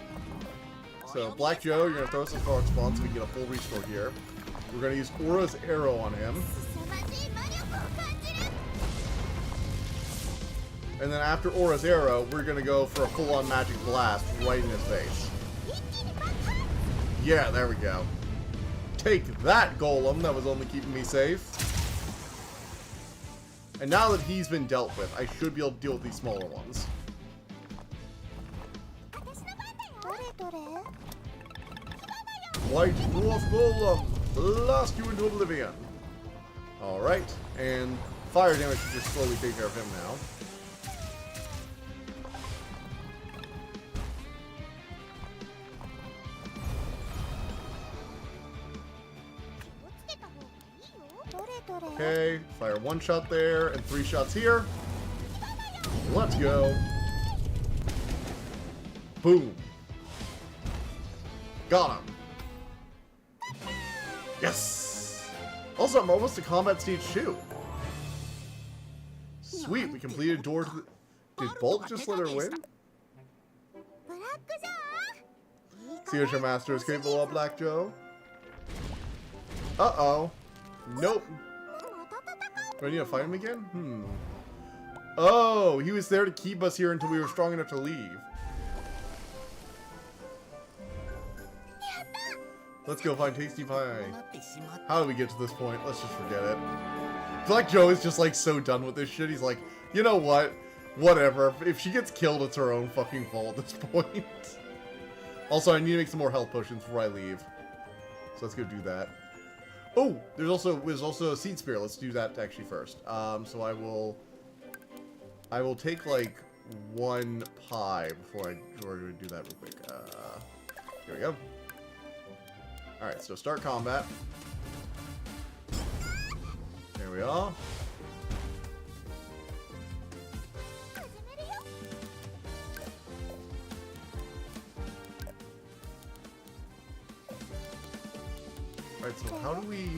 So, Black Joe, you're going to throw us a Spark Spawn so we can get a full restore here. We're going to use Aura's Arrow on him. And then after Aura's Arrow, we're going to go for a full-on Magic Blast right in his face. Yeah, there we go. Take that, Golem, that was only keeping me safe. And now that he's been dealt with, I should be able to deal with these smaller ones. White Dwarf Golem, blast you into oblivion. Alright, and fire damage should just slowly take care of him now. Okay, fire 1 shot there, and 3 shots here. Let's go. Boom. Got him. Yes! Also, I'm almost to combat stage 2. Sweet, we completed door to the... Did Bolt just let her win? See what your master is capable of, Black Joe? Uh-oh. Nope. Do I need to fight him again? Oh, he was there to keep us here until we were strong enough to leave. Let's go find Tasty Pie. How did we get to this point? Let's just forget it. Black Joe is just like so done with this shit. He's like, you know what? Whatever. If she gets killed, it's her own fucking fault at this point. Also, I need to make some more health potions before I leave. So let's go do that. Oh, there's also a Seed Spear. Let's do that actually first. So I will take like 1 pie before I do that real quick. Here we go. Alright, so start combat. There we are. Alright, so how do we...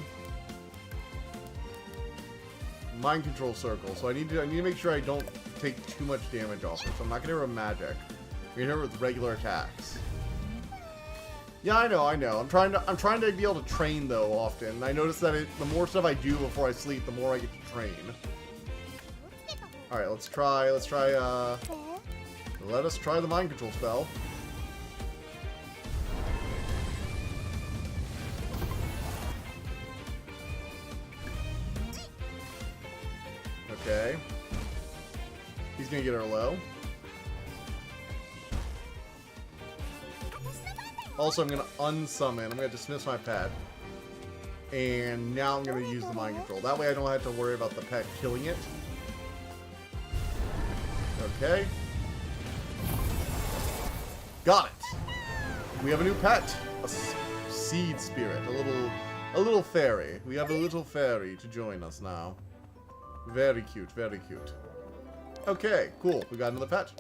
Mind control circle. So I need to make sure I don't take too much damage off her. So I'm not gonna hit her with magic. I'm gonna hit her with regular attacks. Yeah, I know. I'm trying to be able to train though often. I notice that the more stuff I do before I sleep, the more I get to train. All right, let's try. Let us try the mind control spell. Okay. He's gonna get her low. Also, I'm going to unsummon. I'm going to dismiss my pet. And now I'm going to use the mind control. That way I don't have to worry about the pet killing it. Okay. Got it. We have a new pet. A seed spirit. A little fairy. We have a little fairy to join us now. Very cute, very cute. Okay, cool. We got another pet.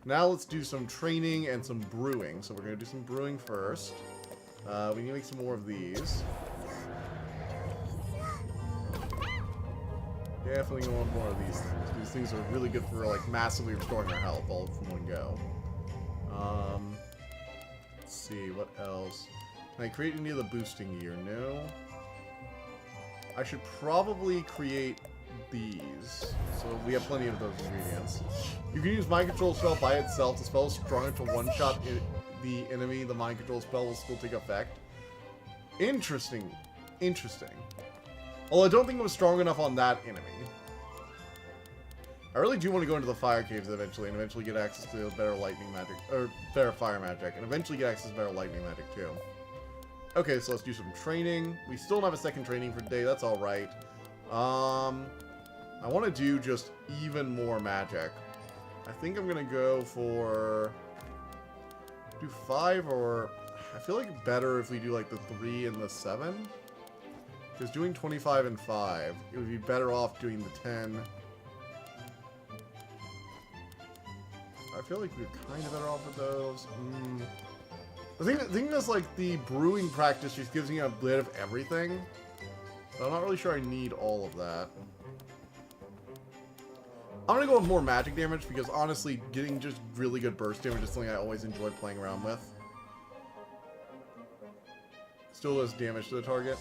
Now let's do some training and some brewing. So we're going to do some brewing first. We need to make some more of these. Definitely want more of these things. These things are really good for like massively restoring our health all from one go. Let's see, what else? Can I create any of the boosting gear? No. I should probably create these. So we have plenty of those ingredients. You can use Mind Control spell by itself. The spell is strong enough to one-shot the enemy. The Mind Control spell will still take effect. Interesting. Interesting. Although I don't think it was strong enough on that enemy. I really do want to go into the fire caves eventually, and eventually get access to better lightning magic, or better fire magic, and eventually get access to better lightning magic too. Okay, so let's do some training. We still don't have a second training for today, that's alright. I want to do just even more magic. I think I'm going to go for... do 5, or... I feel like better if we do like the 3 and the 7. Because doing 25 and 5, it would be better off doing the 10. I feel like we're kind of better off with those. The thing is, like, the brewing practice just gives me a bit of everything. But I'm not really sure I need all of that. I'm gonna go with more magic damage because, honestly, getting just really good burst damage is something I always enjoy playing around with. Still does damage to the target.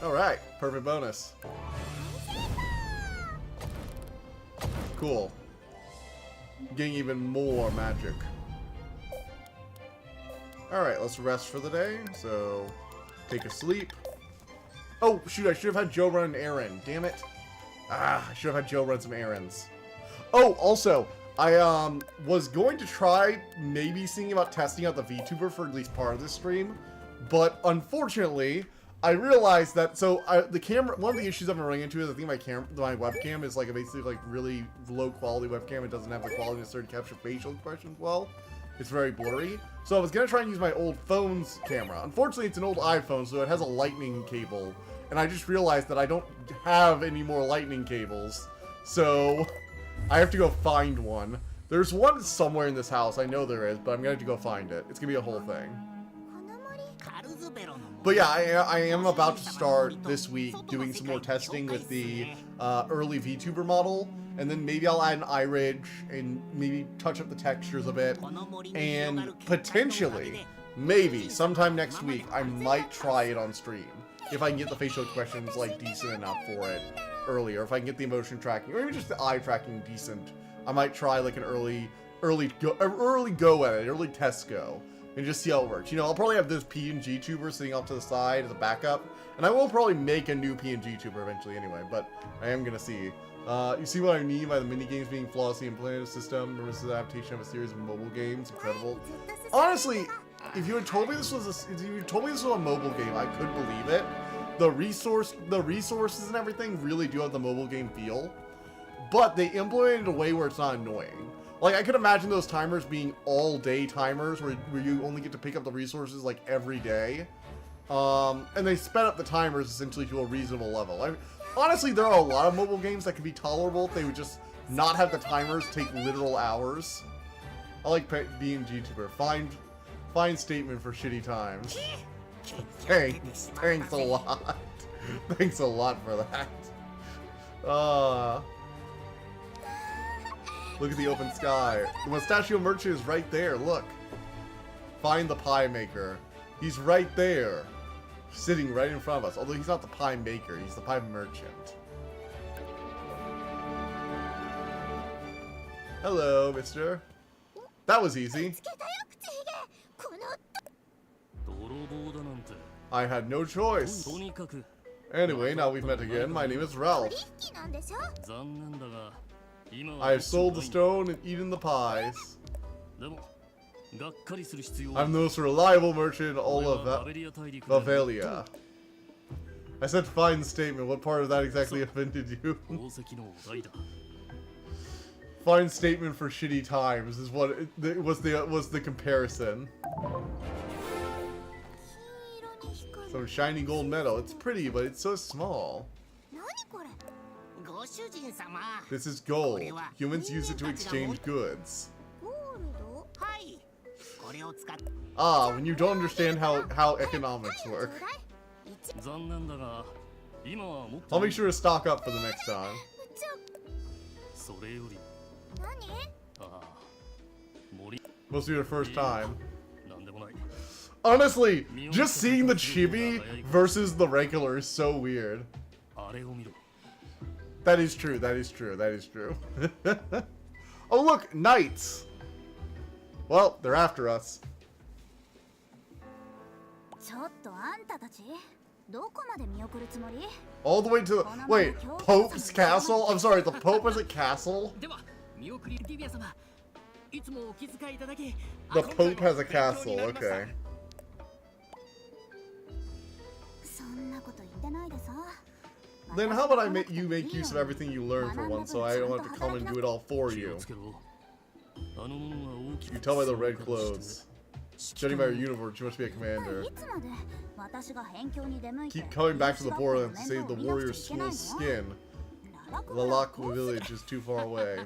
Alright, perfect bonus. Cool. Getting even more magic. Alright, let's rest for the day. So, take a sleep. Oh, shoot, I should have had Joe run an errand. Damn it. I should have had Joe run some errands. Oh, also, I was going to try maybe seeing about testing out the VTuber for at least part of this stream. But, unfortunately, I realized that, so the camera, one of the issues I've been running into is I think my webcam is like basically like really low quality webcam. It doesn't have the quality necessary to capture facial expressions well. It's very blurry. So I was gonna try and use my old phone's camera. Unfortunately, it's an old iPhone, so it has a lightning cable. And I just realized that I don't have any more lightning cables. So I have to go find one. There's one somewhere in this house, I know there is, but I'm gonna have to go find it. It's gonna be a whole thing. But yeah, I am about to start this week doing some more testing with the early VTuber model, and then maybe I'll add an iRidge and maybe touch up the textures a bit, and potentially, maybe sometime next week, I might try it on stream if I can get the facial expressions like decent enough for it earlier. If I can get the emotion tracking or even just the eye tracking decent, I might try like an early go at it, early test go. And just see how it works. You know, I'll probably have this PNG tuber sitting off to the side as a backup. And I will probably make a new PNG tuber eventually anyway, but I am gonna see. You see what I mean by the minigames being flawlessly implemented in the system versus the adaptation of a series of mobile games? Incredible. Honestly, if you had told me this was a mobile game, I could believe it. The resources and everything really do have the mobile game feel. But they implemented it in a way where it's not annoying. Like, I could imagine those timers being all-day timers where you only get to pick up the resources, like, every day. And they sped up the timers, essentially, to a reasonable level. Honestly, there are a lot of mobile games that could be tolerable if they would just not have the timers take literal hours. I like being GTuber. Find statement for shitty times. Thanks a lot. Thanks a lot for that. Look at the open sky. The Mustachio Merchant is right there, look. Find the pie maker. He's right there. Sitting right in front of us. Although he's not the pie maker, he's the pie merchant. Hello, mister. That was easy. I had no choice. Anyway, now we've met again. My name is Ralph. I have sold the stone and eaten the pies. I'm the most reliable merchant in all of Vavelia. I said find the statement. What part of that exactly offended you? Find statement for shitty times is what it was the comparison. Some shiny gold medal. It's pretty, but it's so small. This is gold. Humans use it to exchange goods. Ah, when you don't understand how economics work. I'll make sure to stock up for the next time. Must be the first time. Honestly, just seeing the chibi versus the regular is so weird. That is true, that is true, that is true. Oh look, knights! Well, they're after us. All the way to the... Wait, Pope's castle? I'm sorry, the Pope has a castle? The Pope has a castle, okay. Then how about you make use of everything you learn for once so I don't have to come and do it all for you. You can tell by the red clothes. Judging by her uniform, she must be a commander. Keep coming back to the borderlands to save the warrior school's skin. Lalakwa village is too far away.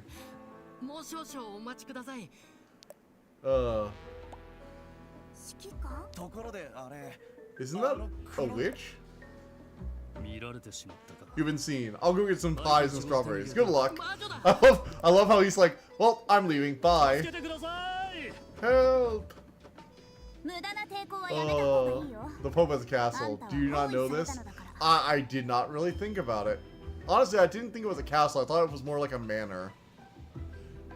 Isn't that a witch? You've been seen. I'll go get some pies and strawberries. Good luck. I love how he's like, well, I'm leaving. Bye. Help. The Pope has a castle. Do you not know this? I did not really think about it. Honestly, I didn't think it was a castle. I thought it was more like a manor.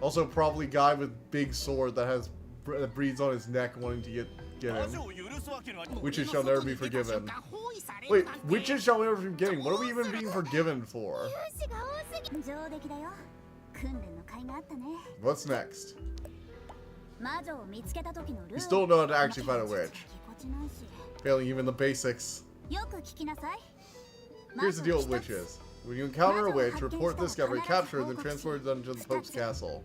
Also, probably guy with big sword that breathes on his neck wanting to get him. Witches shall never be forgiven. Wait, witches shall never be forgiven? What are we even being forgiven for? What's next? We still don't know how to actually fight a witch. Failing even the basics. Here's the deal with witches. When you encounter a witch, report the discovery, capture her, then transport her to the Pope's castle.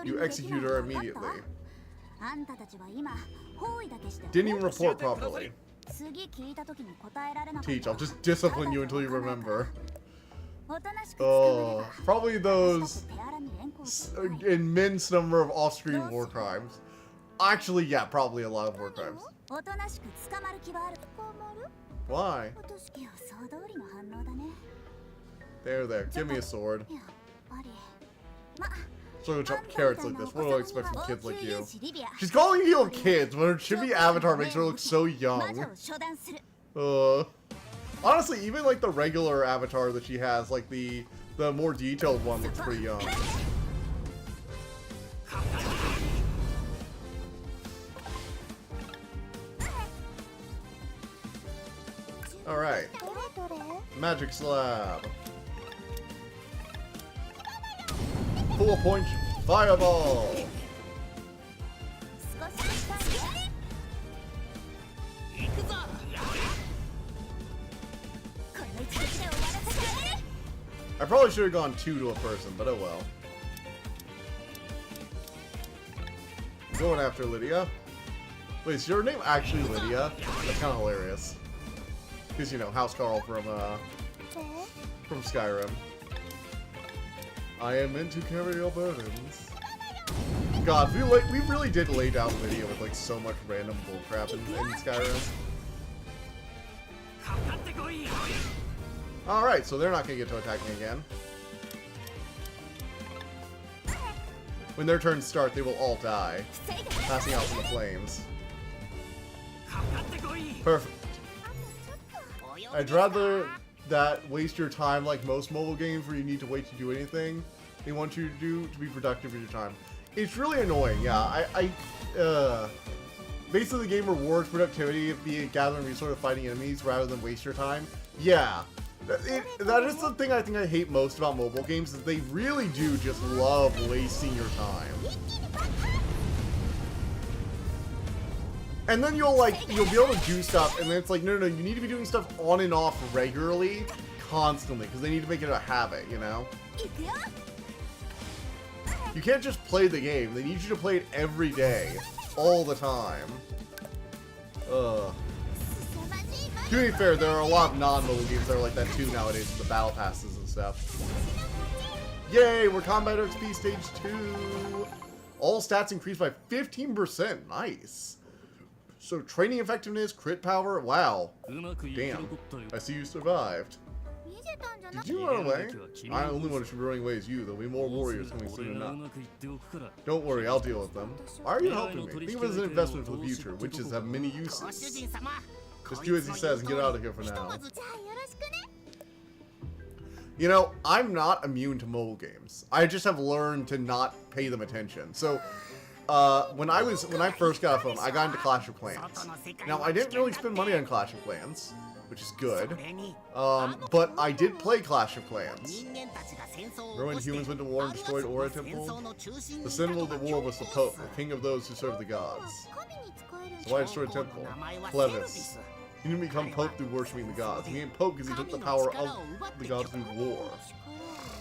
You execute her immediately. Didn't even report properly. Teach, I'll just discipline you until you remember. Oh, probably those immense number of off-screen war crimes. Actually, yeah, probably a lot of war crimes. Why? There. Give me a sword. So go chop carrots like this. What do I expect from kids like you? She's calling you kids when her chibi avatar makes her look so young. Honestly, even like the regular avatar that she has, like the more detailed one, looks pretty young. Alright. Magic slab. Full point fireball. I probably should have gone 2 to a person, but oh well. Going after Lydia. Wait, is your name actually Lydia? That's kind of hilarious. Because, you know, House Carl from Skyrim. I am meant to carry your burdens. God, we really did lay down Lydia with like so much random bullcrap in Skyrim. Alright, so they're not gonna get to attack me again. When their turns start, they will all die, passing out from the flames. Perfect. I'd rather that waste your time like most mobile games where you need to wait to do anything they want you to do to be productive with your time. It's really annoying, yeah. Basically the game rewards productivity via gathering resources fighting enemies rather than waste your time. Yeah. That is the thing I think I hate most about mobile games, is they really do just love wasting your time. And then you'll be able to do stuff, and then it's like, no, you need to be doing stuff on and off regularly, constantly, because they need to make it a habit, you know? You can't just play the game, they need you to play it every day, all the time. To be fair, there are a lot of non-mobile games that are like that too nowadays, with the battle passes and stuff. Yay, we're Combat XP Stage 2! All stats increased by 15%, nice! So, training effectiveness, crit power, wow. Damn. I see you survived. Did you run away? I only one who should be running away is you. There'll be more warriors coming soon enough. Don't worry, I'll deal with them. Why are you helping me? Think of it as an investment for the future. Witches have many uses. Just do as he says and get out of here for now. You know, I'm not immune to mobile games. I just have learned to not pay them attention. So, when I first got a phone, I got into Clash of Clans. Now, I didn't really spend money on Clash of Clans, which is good. But I did play Clash of Clans. Remember when humans went to war and destroyed Aura Temple? The symbol of the war was the Pope, the king of those who serve the gods. So why destroy the temple? Clevis. He didn't become Pope through worshipping the gods. He became Pope because he took the power of the gods through war.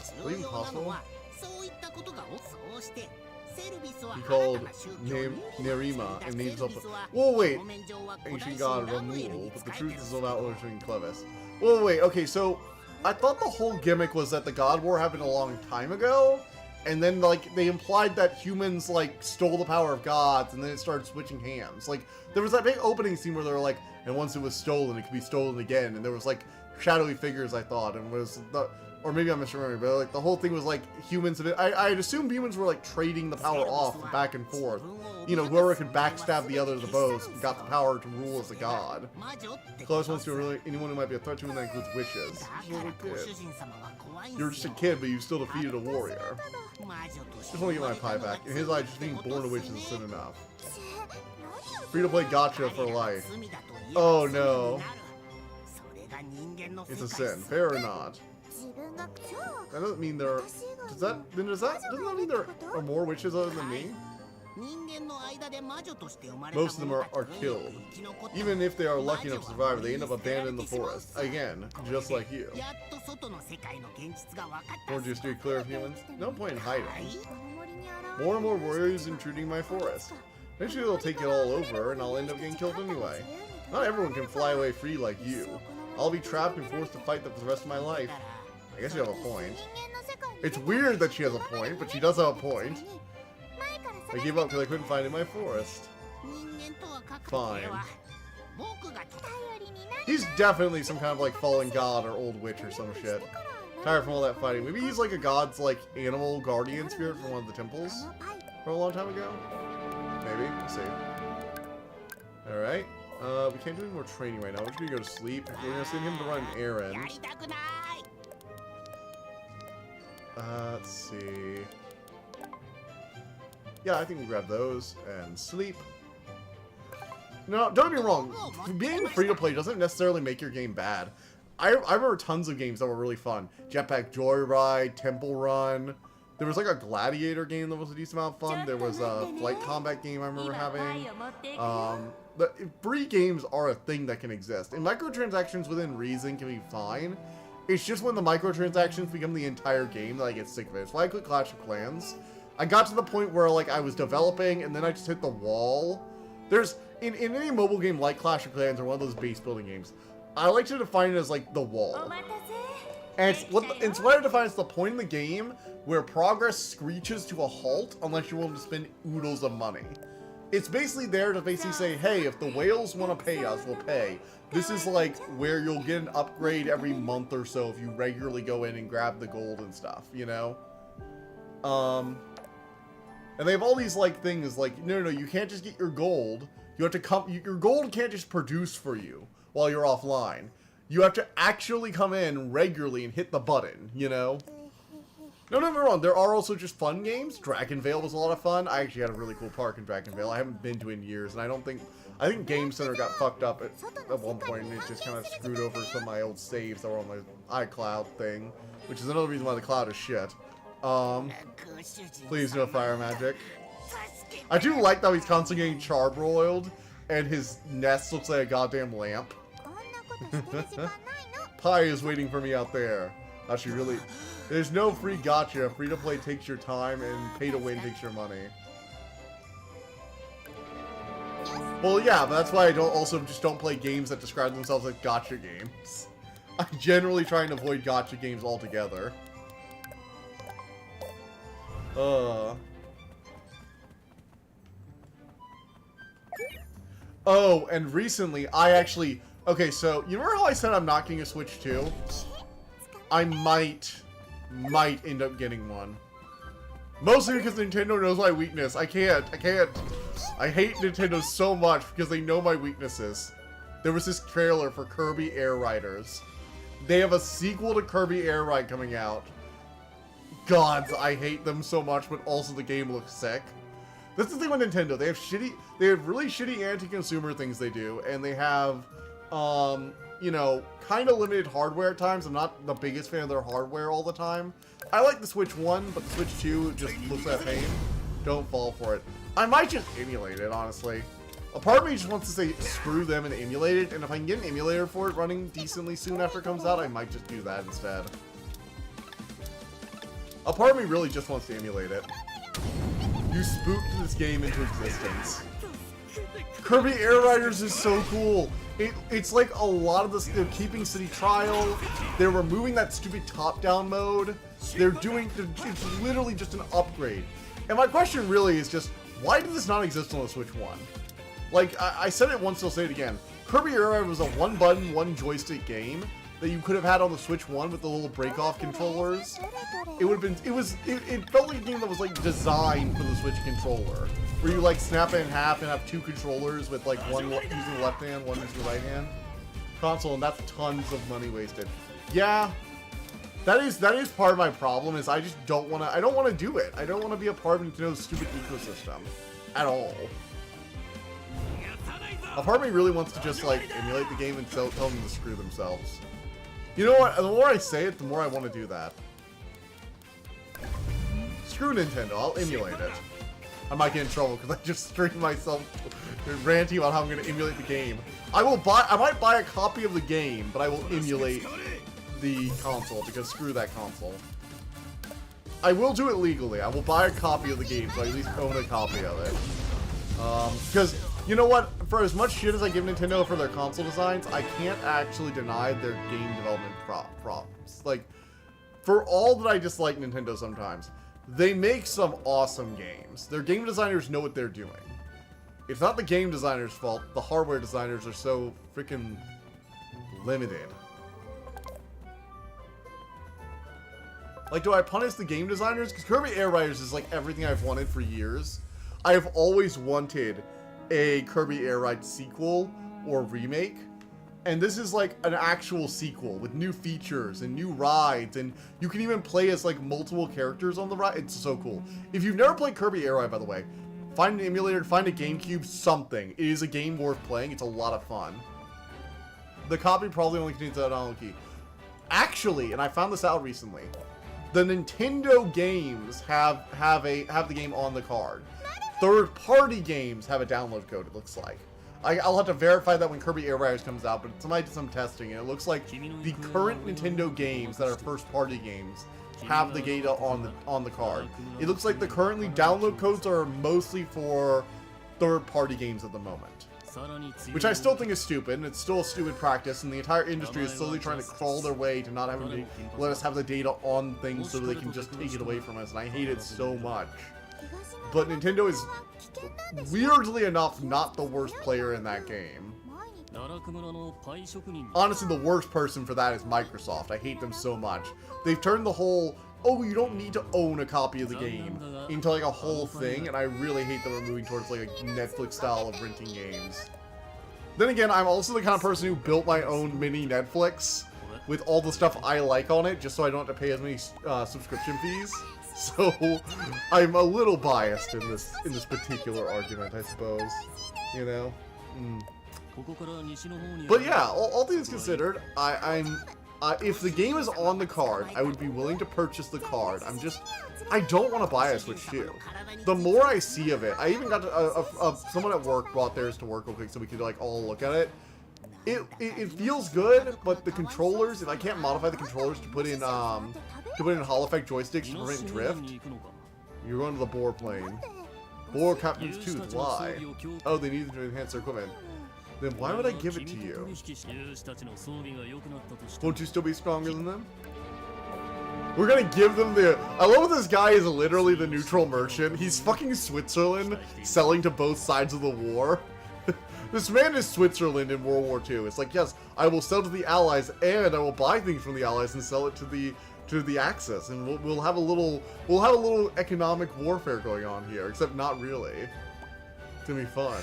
Is that even possible? He called Nerima and named himself. Whoa, wait. Ancient god Ramul, but the truth is about Ocean Clevis. Whoa, wait. Okay, so I thought the whole gimmick was that the God War happened a long time ago, and then like they implied that humans like stole the power of gods, and then it started switching hands. Like there was that big opening scene where they were like, and once it was stolen, it could be stolen again, and there was like shadowy figures, I thought, and was the. Or maybe I'm misremembering, but like the whole thing was like humans. I'd assumed humans were like trading the power off back and forth. You know, whoever could backstab the other the most got the power to rule as a god. Close ones to really anyone who might be a threat to him, that includes witches. You're just a kid, but you still defeated a warrior. Just want to get my pie back. In his eyes, just being born a witch isn't soon enough. Free to play gotcha for life. Oh no. It's a sin. Fair or not? That doesn't mean there are... Doesn't that mean there are more witches other than me? Most of them are killed. Even if they are lucky enough to survive, they end up abandoned in the forest. Again, just like you. Or just steer clear of humans? No point in hiding. More and more warriors intruding my forest. Eventually they'll take it all over, and I'll end up getting killed anyway. Not everyone can fly away free like you. I'll be trapped and forced to fight them for the rest of my life. I guess you have a point. It's weird that she has a point, but she does have a point. I gave up because I couldn't find it in my forest. Fine. He's definitely some kind of like fallen god or old witch or some shit. Tired from all that fighting. Maybe he's like a god's like animal guardian spirit from one of the temples from a long time ago. Maybe. We'll see. Alright. We can't do any more training right now. We're just gonna go to sleep. We're gonna send him to run an errand. Let's see. Yeah, I think we'll grab those and sleep. No, don't get me wrong. Being free-to-play doesn't necessarily make your game bad. I remember tons of games that were really fun. Jetpack Joyride, Temple Run. There was like a Gladiator game that was a decent amount of fun. There was a flight combat game I remember having. But free games are a thing that can exist. And microtransactions within reason can be fine. It's just when the microtransactions become the entire game that I get sick of it. It's why I quit Clash of Clans. I got to the point where like I was developing and then I just hit the wall. There's in any mobile game like Clash of Clans or one of those base building games, I like to define it as like the wall. And it's what I define as the point in the game where progress screeches to a halt unless you're willing to spend oodles of money. It's basically there to basically say, hey, if the whales want to pay us, we'll pay. This is like where you'll get an upgrade every month or so if you regularly go in and grab the gold and stuff, you know? And they have all these like things like, no, you can't just get your gold. You have to come, your gold can't just produce for you while you're offline. You have to actually come in regularly and hit the button, you know? No, don't get me wrong, there are also just fun games. Dragon Vale was a lot of fun. I actually had a really cool park in Dragon Vale. I haven't been to it in years, and I think Game Center got fucked up at one point, and it just kind of screwed over some of my old saves that were on my iCloud thing, which is another reason why the cloud is shit. Please no fire magic. I do like that he's constantly getting charbroiled, and his nest looks like a goddamn lamp. Pie is waiting for me out there. Actually, really, there's no free gotcha. Free to play takes your time, and pay to win takes your money. Well, yeah, but that's why I don't play games that describe themselves as gotcha games. I generally try and avoid gotcha games altogether. Oh, and recently, okay, so, you remember how I said I'm not getting a Switch 2? I might end up getting one. Mostly because Nintendo knows my weakness. I can't. I hate Nintendo so much because they know my weaknesses. There was this trailer for Kirby Air Riders. They have a sequel to Kirby Air Ride coming out. Gods, I hate them so much, but also the game looks sick. That's the thing with Nintendo. They have really shitty anti-consumer things they do, and they have, you know, kind of limited hardware at times. I'm not the biggest fan of their hardware all the time. I like the Switch 1, but the Switch 2 just looks like a pain. Don't fall for it. I might just emulate it, honestly. A part of me just wants to say, screw them and emulate it, and if I can get an emulator for it running decently soon after it comes out, I might just do that instead. A part of me really just wants to emulate it. You spooked this game into existence. Kirby Air Riders is so cool. It's like a lot of this. They're keeping City Trial. They're removing that stupid top-down mode. It's literally just an upgrade. And my question really is just, why did this not exist on the Switch 1? Like, I said it once, I'll say it again. Kirby Air Riders was a one-button, one-joystick game that you could have had on the Switch 1 with the little break-off controllers. It felt like a game that was, like, designed for the Switch controller. Where you, like, snap it in half and have two controllers with, like, one using the left hand, one using the right hand. Console, and that's tons of money wasted. Yeah, that is part of my problem, is I just don't want to, I don't want to do it. I don't want to be a part of Nintendo's stupid ecosystem. At all. A part of me really wants to just, like, emulate the game and tell them to screw themselves. You know what? The more I say it, the more I want to do that. Screw Nintendo. I'll emulate it. I might get in trouble because I just streamed myself ranting about how I'm going to emulate the game. I might buy a copy of the game, but I will emulate the console because screw that console. I will do it legally. I will buy a copy of the game, so I at least own a copy of it. Because, you know what? For as much shit as I give Nintendo for their console designs, I can't actually deny their game development props. Like, for all that I dislike Nintendo sometimes, they make some awesome games. Their game designers know what they're doing. It's not the game designer's fault. The hardware designers are so freaking limited. Like, do I punish the game designers? Because Kirby Air Riders is like everything I've wanted for years. I have always wanted a Kirby Air Ride sequel or remake. And this is like an actual sequel with new features and new rides. And you can even play as like multiple characters on the ride. It's so cool. If you've never played Kirby Air Ride, by the way, find an emulator, find a GameCube, something. It is a game worth playing. It's a lot of fun. The copy probably only contains that download key. Actually, and I found this out recently, the Nintendo games have the game on the card. Third-party games have a download code, it looks like. I'll have to verify that when Kirby Air Riders comes out, but somebody did some testing, and it looks like the current Nintendo games that are first-party games have the data on the card. It looks like the currently download codes are mostly for third-party games at the moment. Which I still think is stupid, and it's still a stupid practice, and the entire industry is slowly trying to crawl their way to not having to let us have the data on things so that they can just take it away from us, and I hate it so much. But Nintendo is, weirdly enough, not the worst player in that game. Honestly, the worst person for that is Microsoft. I hate them so much. They've turned the whole, oh, you don't need to own a copy of the game, into like a whole thing, and I really hate that we're moving towards like a Netflix style of renting games. Then again, I'm also the kind of person who built my own mini Netflix with all the stuff I like on it, just so I don't have to pay as many subscription fees. So I'm a little biased in this particular argument, I suppose. You know. But yeah, all things considered, if the game is on the card, I would be willing to purchase the card. I don't want to buy a Switch 2. The more I see of it, I even got someone at work brought theirs to work real quick so we could like all look at it. It feels good, but the controllers, if I can't modify the controllers to put in Hall Effect joysticks to prevent drift, you're going to the Boar plane. Boar Captain's Tooth, why? Oh, they needed to enhance their equipment. Then why would I give it to you? Won't you still be stronger than them? We're gonna give them I love this guy is literally the neutral merchant. He's fucking Switzerland selling to both sides of the war. This man is Switzerland in World War II. It's like, yes, I will sell to the Allies and I will buy things from the Allies and sell it to the Axis, and we'll have a little economic warfare going on here, except not really. It's gonna be fun.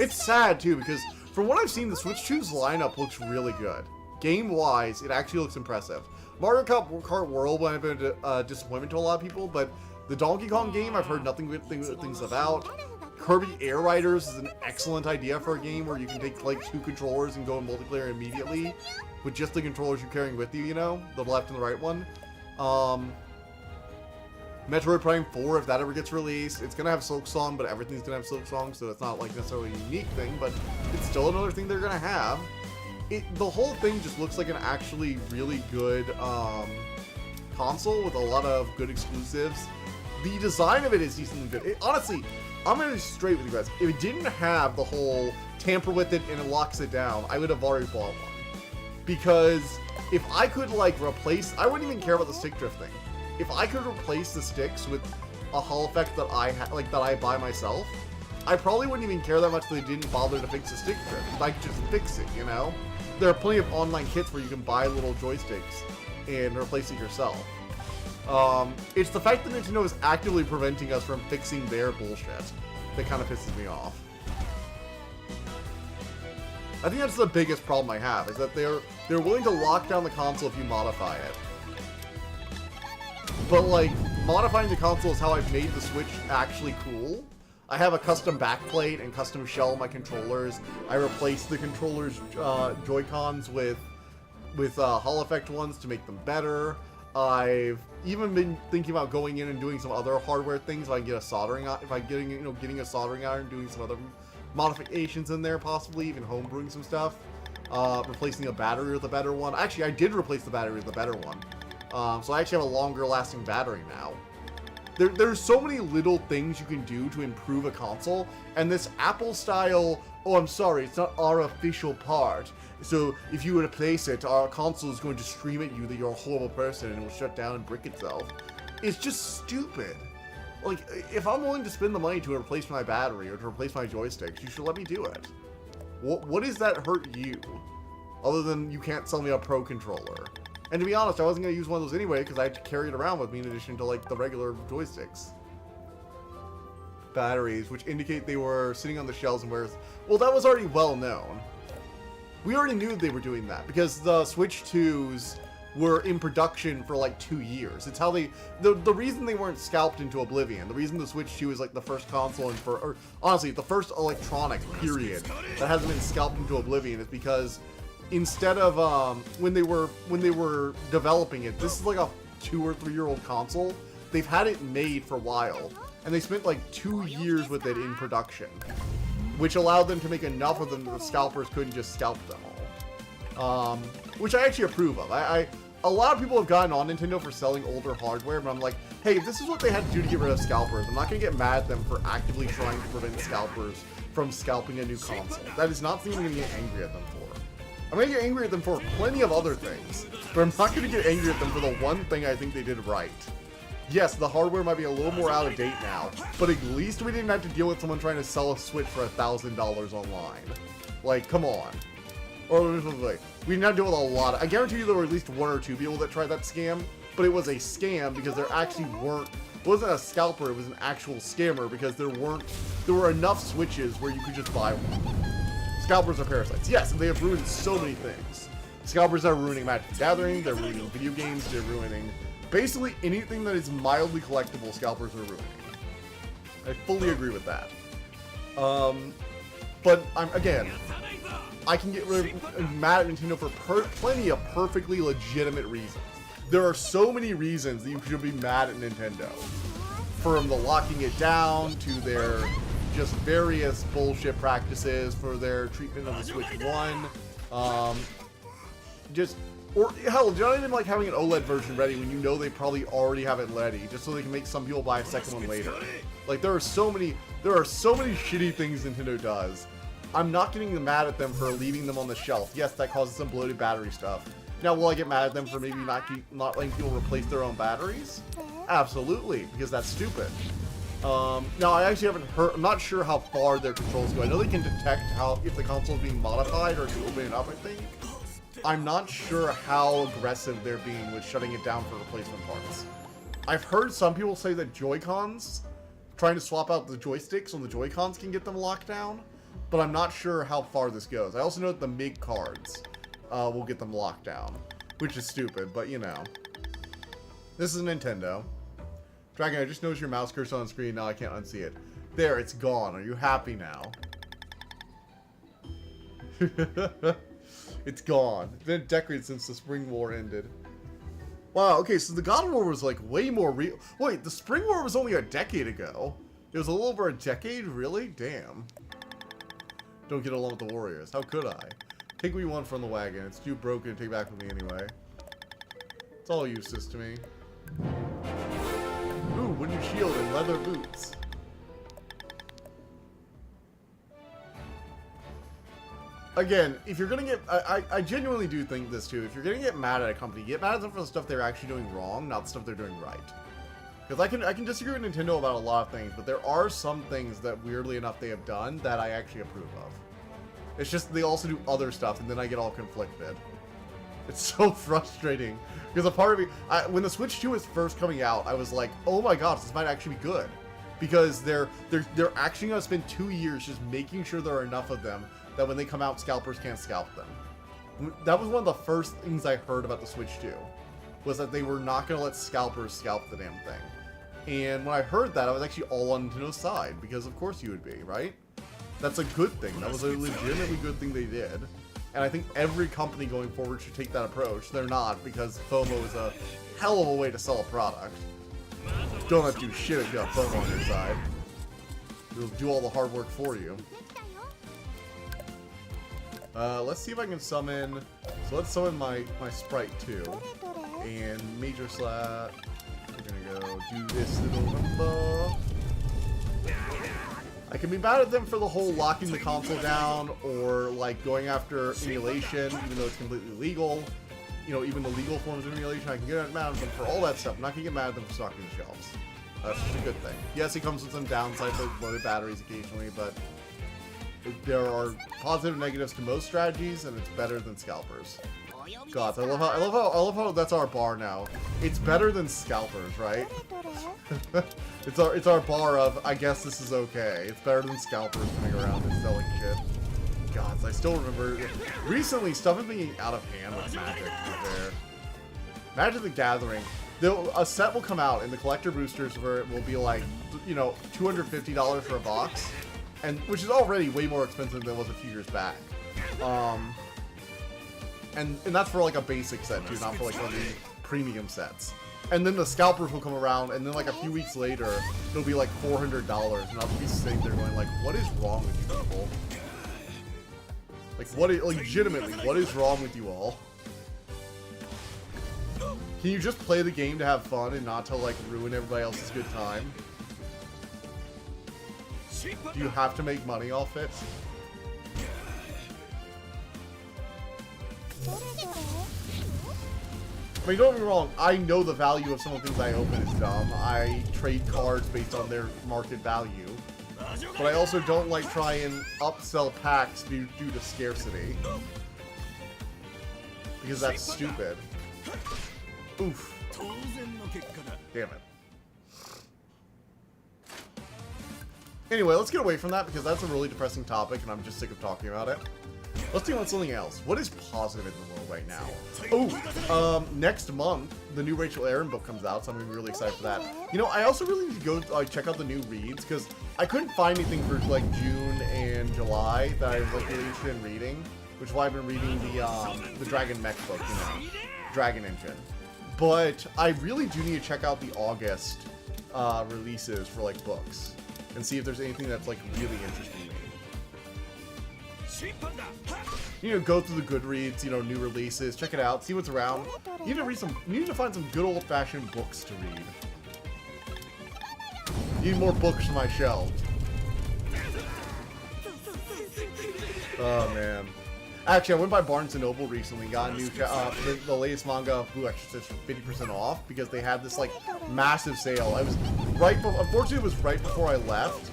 It's sad too because from what I've seen, the Switch 2's lineup looks really good. Game-wise, it actually looks impressive. Mario Kart World might have been a disappointment to a lot of people, but the Donkey Kong game I've heard nothing good things about. Kirby Air Riders is an excellent idea for a game where you can take like two controllers and go in multiplayer immediately with just the controllers you're carrying with you, you know, the left and the right one. Metroid Prime 4, if that ever gets released, it's gonna have Silksong, but everything's gonna have Silksong, so it's not like necessarily a unique thing, but it's still another thing they're gonna have. The whole thing just looks like an actually really good console with a lot of good exclusives. the design of it is decently good. Honestly, I'm gonna be straight with you guys. If it didn't have the whole tamper with it and it locks it down, I would have already bought one. Because if I could like replace, I wouldn't even care about the stick drift thing. If I could replace the sticks with a Hall effect that I buy myself, I probably wouldn't even care that much if they didn't bother to fix the stick drift. I could just fix it, you know? There are plenty of online kits where you can buy little joysticks and replace it yourself. It's the fact that Nintendo is actively preventing us from fixing their bullshit that kind of pisses me off. I think that's the biggest problem I have, is that they're willing to lock down the console if you modify it. But like, modifying the console is how I've made the Switch actually cool. I have a custom backplate and custom shell on my controllers. I replaced the controllers' Joy-Cons with Hall effect ones to make them better. I've even been thinking about going in and doing some other hardware things. If I can get a soldering, getting a soldering iron, doing some other modifications in there, possibly even homebrewing some stuff. Replacing a battery with a better one. Actually, I did replace the battery with a better one. So I actually have a longer lasting battery now. There's so many little things you can do to improve a console, and this Apple style, oh, I'm sorry, it's not our official part. So if you replace it, our console is going to scream at you that you're a horrible person and it will shut down and brick itself. It's just stupid. Like, if I'm willing to spend the money to replace my battery or to replace my joysticks, you should let me do it. What does that hurt you? Other than you can't sell me a Pro controller. And to be honest, I wasn't going to use one of those anyway because I had to carry it around with me in addition to, like, the regular joysticks. Batteries, which indicate they were sitting on the shelves and whereas... Well, that was already well known. We already knew they were doing that because the Switch 2s were in production for like 2 years. It's how they... The reason they weren't scalped into oblivion, the reason the Switch 2 is like the first console and or honestly, the first electronic, period, that hasn't been scalped into oblivion is because instead of when they were developing it, this is like a 2 or 3 year old console. They've had it made for a while, and they spent like 2 years with it in production, which allowed them to make enough of them that the scalpers couldn't just scalp them all. Which I actually approve of. A lot of people have gotten on Nintendo for selling older hardware, but I'm like, hey, if this is what they had to do to get rid of scalpers, I'm not going to get mad at them for actively trying to prevent scalpers from scalping a new console. That is not something I'm going to get angry at them for. I'm going to get angry at them for plenty of other things, but I'm not going to get angry at them for the one thing I think they did right. Yes, the hardware might be a little more out of date now, but at least we didn't have to deal with someone trying to sell a Switch for $1,000 online. Like, come on. Or, like, we didn't have to deal with a lot. I guarantee you there were at least 1 or 2 people that tried that scam, but it was a scam because there actually weren't... It wasn't a scalper, it was an actual scammer because there were enough Switches where you could just buy one. Scalpers are parasites. Yes, and they have ruined so many things. Scalpers are ruining Magic the Gathering, they're ruining video games, they're ruining... Basically, anything that is mildly collectible, scalpers are ruining. I fully agree with that. But, again, I can get mad at Nintendo for plenty of perfectly legitimate reasons. There are so many reasons that you should be mad at Nintendo. From the locking it down, to their just various bullshit practices, for their treatment of the Switch 1, or hell, not even like having an OLED version ready when you know they probably already have it ready, just so they can make some people buy a second one later. Like there are so many shitty things Nintendo does. I'm not getting mad at them for leaving them on the shelf. Yes, that causes some bloated battery stuff. Now, will I get mad at them for maybe not letting people replace their own batteries? Absolutely, because that's stupid. Now, I actually haven't heard. I'm not sure how far their controls go. I know they can detect if the console is being modified or to open it up, I think. I'm not sure how aggressive they're being with shutting it down for replacement parts. I've heard some people say that Joy-Cons, trying to swap out the joysticks on the Joy-Cons can get them locked down, but I'm not sure how far this goes. I also know that the MIG cards will get them locked down, which is stupid, but you know. This is Nintendo. Dragon, I just noticed your mouse cursor on screen. Now I can't unsee it. There, it's gone. Are you happy now? It's gone. It's been decorated since the Spring War ended. Wow, okay, so the God of War was like way more real. Wait, the Spring War was only a decade ago. It was a little over a decade? Really? Damn. Don't get along with the Warriors. How could I? Take what you want from the wagon. It's too broken to take back with me anyway. It's all useless to me. Ooh, wooden shield and leather boots. Again, if you're gonna get, I genuinely do think this too. If you're gonna get mad at a company, get mad at them for the stuff they're actually doing wrong, not the stuff they're doing right. Because I can disagree with Nintendo about a lot of things, but there are some things that weirdly enough they have done that I actually approve of. It's just they also do other stuff, and then I get all conflicted. It's so frustrating because a part of me, when the Switch 2 was first coming out, I was like, oh my gosh, this might actually be good, because they're actually gonna spend 2 years just making sure there are enough of them that when they come out, scalpers can't scalp them. That was one of the first things I heard about the Switch 2, was that they were not going to let scalpers scalp the damn thing. And when I heard that, I was actually all on Nintendo's side, because of course you would be, right? That's a good thing. That was a legitimately good thing they did. And I think every company going forward should take that approach. They're not, because FOMO is a hell of a way to sell a product. Don't have to do shit if you have FOMO on your side. It'll do all the hard work for you. Let's see if I can summon. So let's summon my Sprite 2. And Major Slap. We're gonna go do this little number. I can be mad at them for the whole locking the console down, or like going after emulation, even though it's completely legal. You know, even the legal forms of emulation, I can get mad at them for all that stuff. I'm not gonna get mad at them for stocking the shelves. That's just a good thing. Yes, it comes with some downsides like loaded batteries occasionally, but there are positive and negatives to most strategies, and it's better than scalpers. God, I love how that's our bar now. It's better than scalpers, right? it's our bar of, I guess this is okay. It's better than scalpers coming around and selling shit. God, I still remember recently stuff is being out of hand with Magic. To be fair, Magic the Gathering, a set will come out in the collector boosters where it will be like, you know, $250 for a box. And which is already way more expensive than it was a few years back. And that's for like a basic set too, not for like one of the premium sets. And then the scalpers will come around, and then like a few weeks later, it'll be like $400, and I'll be sitting there going like, what is wrong with you people? Like, legitimately, what is wrong with you all? Can you just play the game to have fun and not to like ruin everybody else's good time? Do you have to make money off it? I mean, don't get me wrong, I know the value of some of the things I open is dumb. I trade cards based on their market value. But I also don't like try and upsell packs due to scarcity. Because that's stupid. Oof. Damn it. Anyway, let's get away from that because that's a really depressing topic and I'm just sick of talking about it. Let's think about something else. What is positive in the world right now? Oh, next month, the new Rachel Aaron book comes out, so I'm gonna be really excited for that. You know, I also really need to go check out the new reads because I couldn't find anything for like June and July that I was like really interested in reading, which is why I've been reading the Dragon Mech book, you know, Dragon Engine. But I really do need to check out the August releases for like books and see if there's anything that's like really interesting me. You know, go through the Goodreads, you know, new releases, check it out, see what's around. You need to find some good old-fashioned books to read. Need more books on my shelves. Oh man. Actually, I went by Barnes & Noble recently, got a new the latest manga of Blue Exorcist for 50% off because they had this like massive sale. I was unfortunately it was right before I left,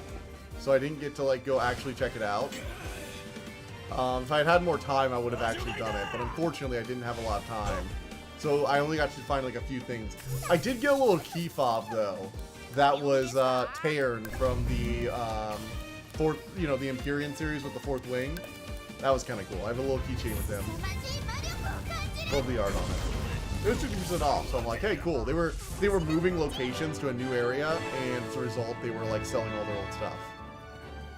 so I didn't get to like go actually check it out. If I had had more time, I would have actually done it, but unfortunately I didn't have a lot of time. So I only got to find like a few things. I did get a little key fob though. That was Taern from the the Empyrean series with the fourth wing. That was kind of cool. I have a little keychain with him. Love the art on it. It was 50% off, so I'm like, hey, cool. They were moving locations to a new area, and as a result, they were like selling all their old stuff,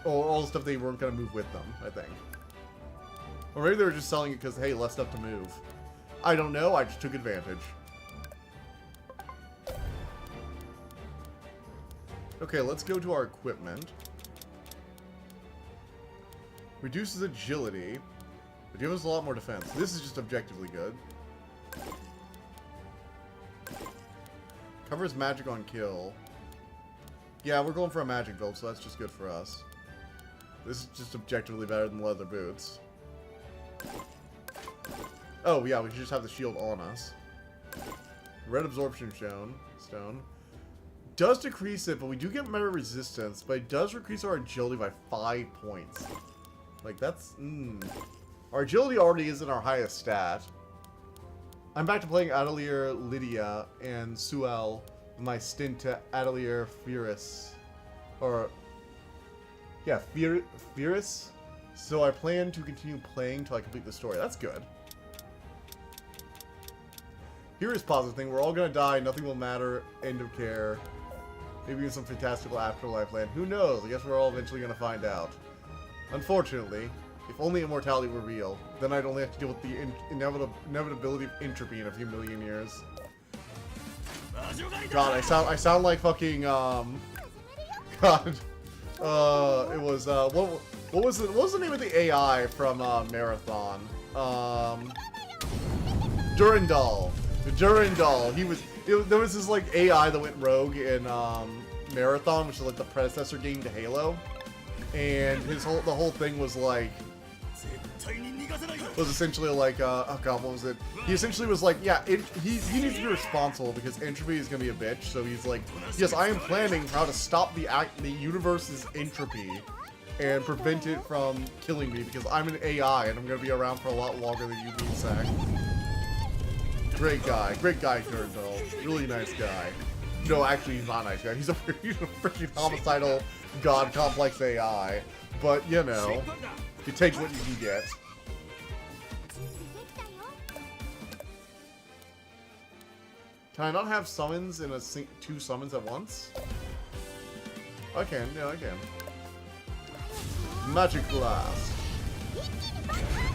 or all the stuff they weren't gonna move with them. I think, or maybe they were just selling it because hey, less stuff to move. I don't know. I just took advantage. Okay, let's go to our equipment. Reduces agility, but gives us a lot more defense. This is just objectively good. Covers magic on kill. Yeah, we're going for a magic build, so that's just good for us. This is just objectively better than leather boots. Oh, yeah, we should just have the shield on us. Red absorption stone. Does decrease it, but we do get merit resistance, but it does increase our agility by 5 points. Like, that's... Our agility already isn't our highest stat. I'm back to playing Atelier Lydia and Suel with my stint to Atelier Fierus. Or... Yeah, Fierus. So I plan to continue playing till I complete the story. That's good. Here is positive thing. We're all gonna die. Nothing will matter. End of care. Maybe even some fantastical afterlife land. Who knows? I guess we're all eventually gonna find out. Unfortunately, if only immortality were real, then I'd only have to deal with the inevitability of entropy in a few million years. God, I sound like fucking God. It was what was the name of the AI from Marathon? Durandal. Durandal. There was this like AI that went rogue in Marathon, which is like the predecessor game to Halo, and the whole thing was like essentially like oh god, what was it? He essentially was like, yeah, he needs to be responsible because entropy is gonna be a bitch. So he's like, yes, I am planning how to stop the universe's entropy and prevent it from killing me because I'm an AI and I'm gonna be around for a lot longer than you, Sack. Great guy, Durandal. Really nice guy. No, actually, he's not a nice guy. He's a freaking homicidal, god complex AI. But you know, you take what you can get. Can I not have summons in two summons at once? I can, yeah, I can. Magic Blast.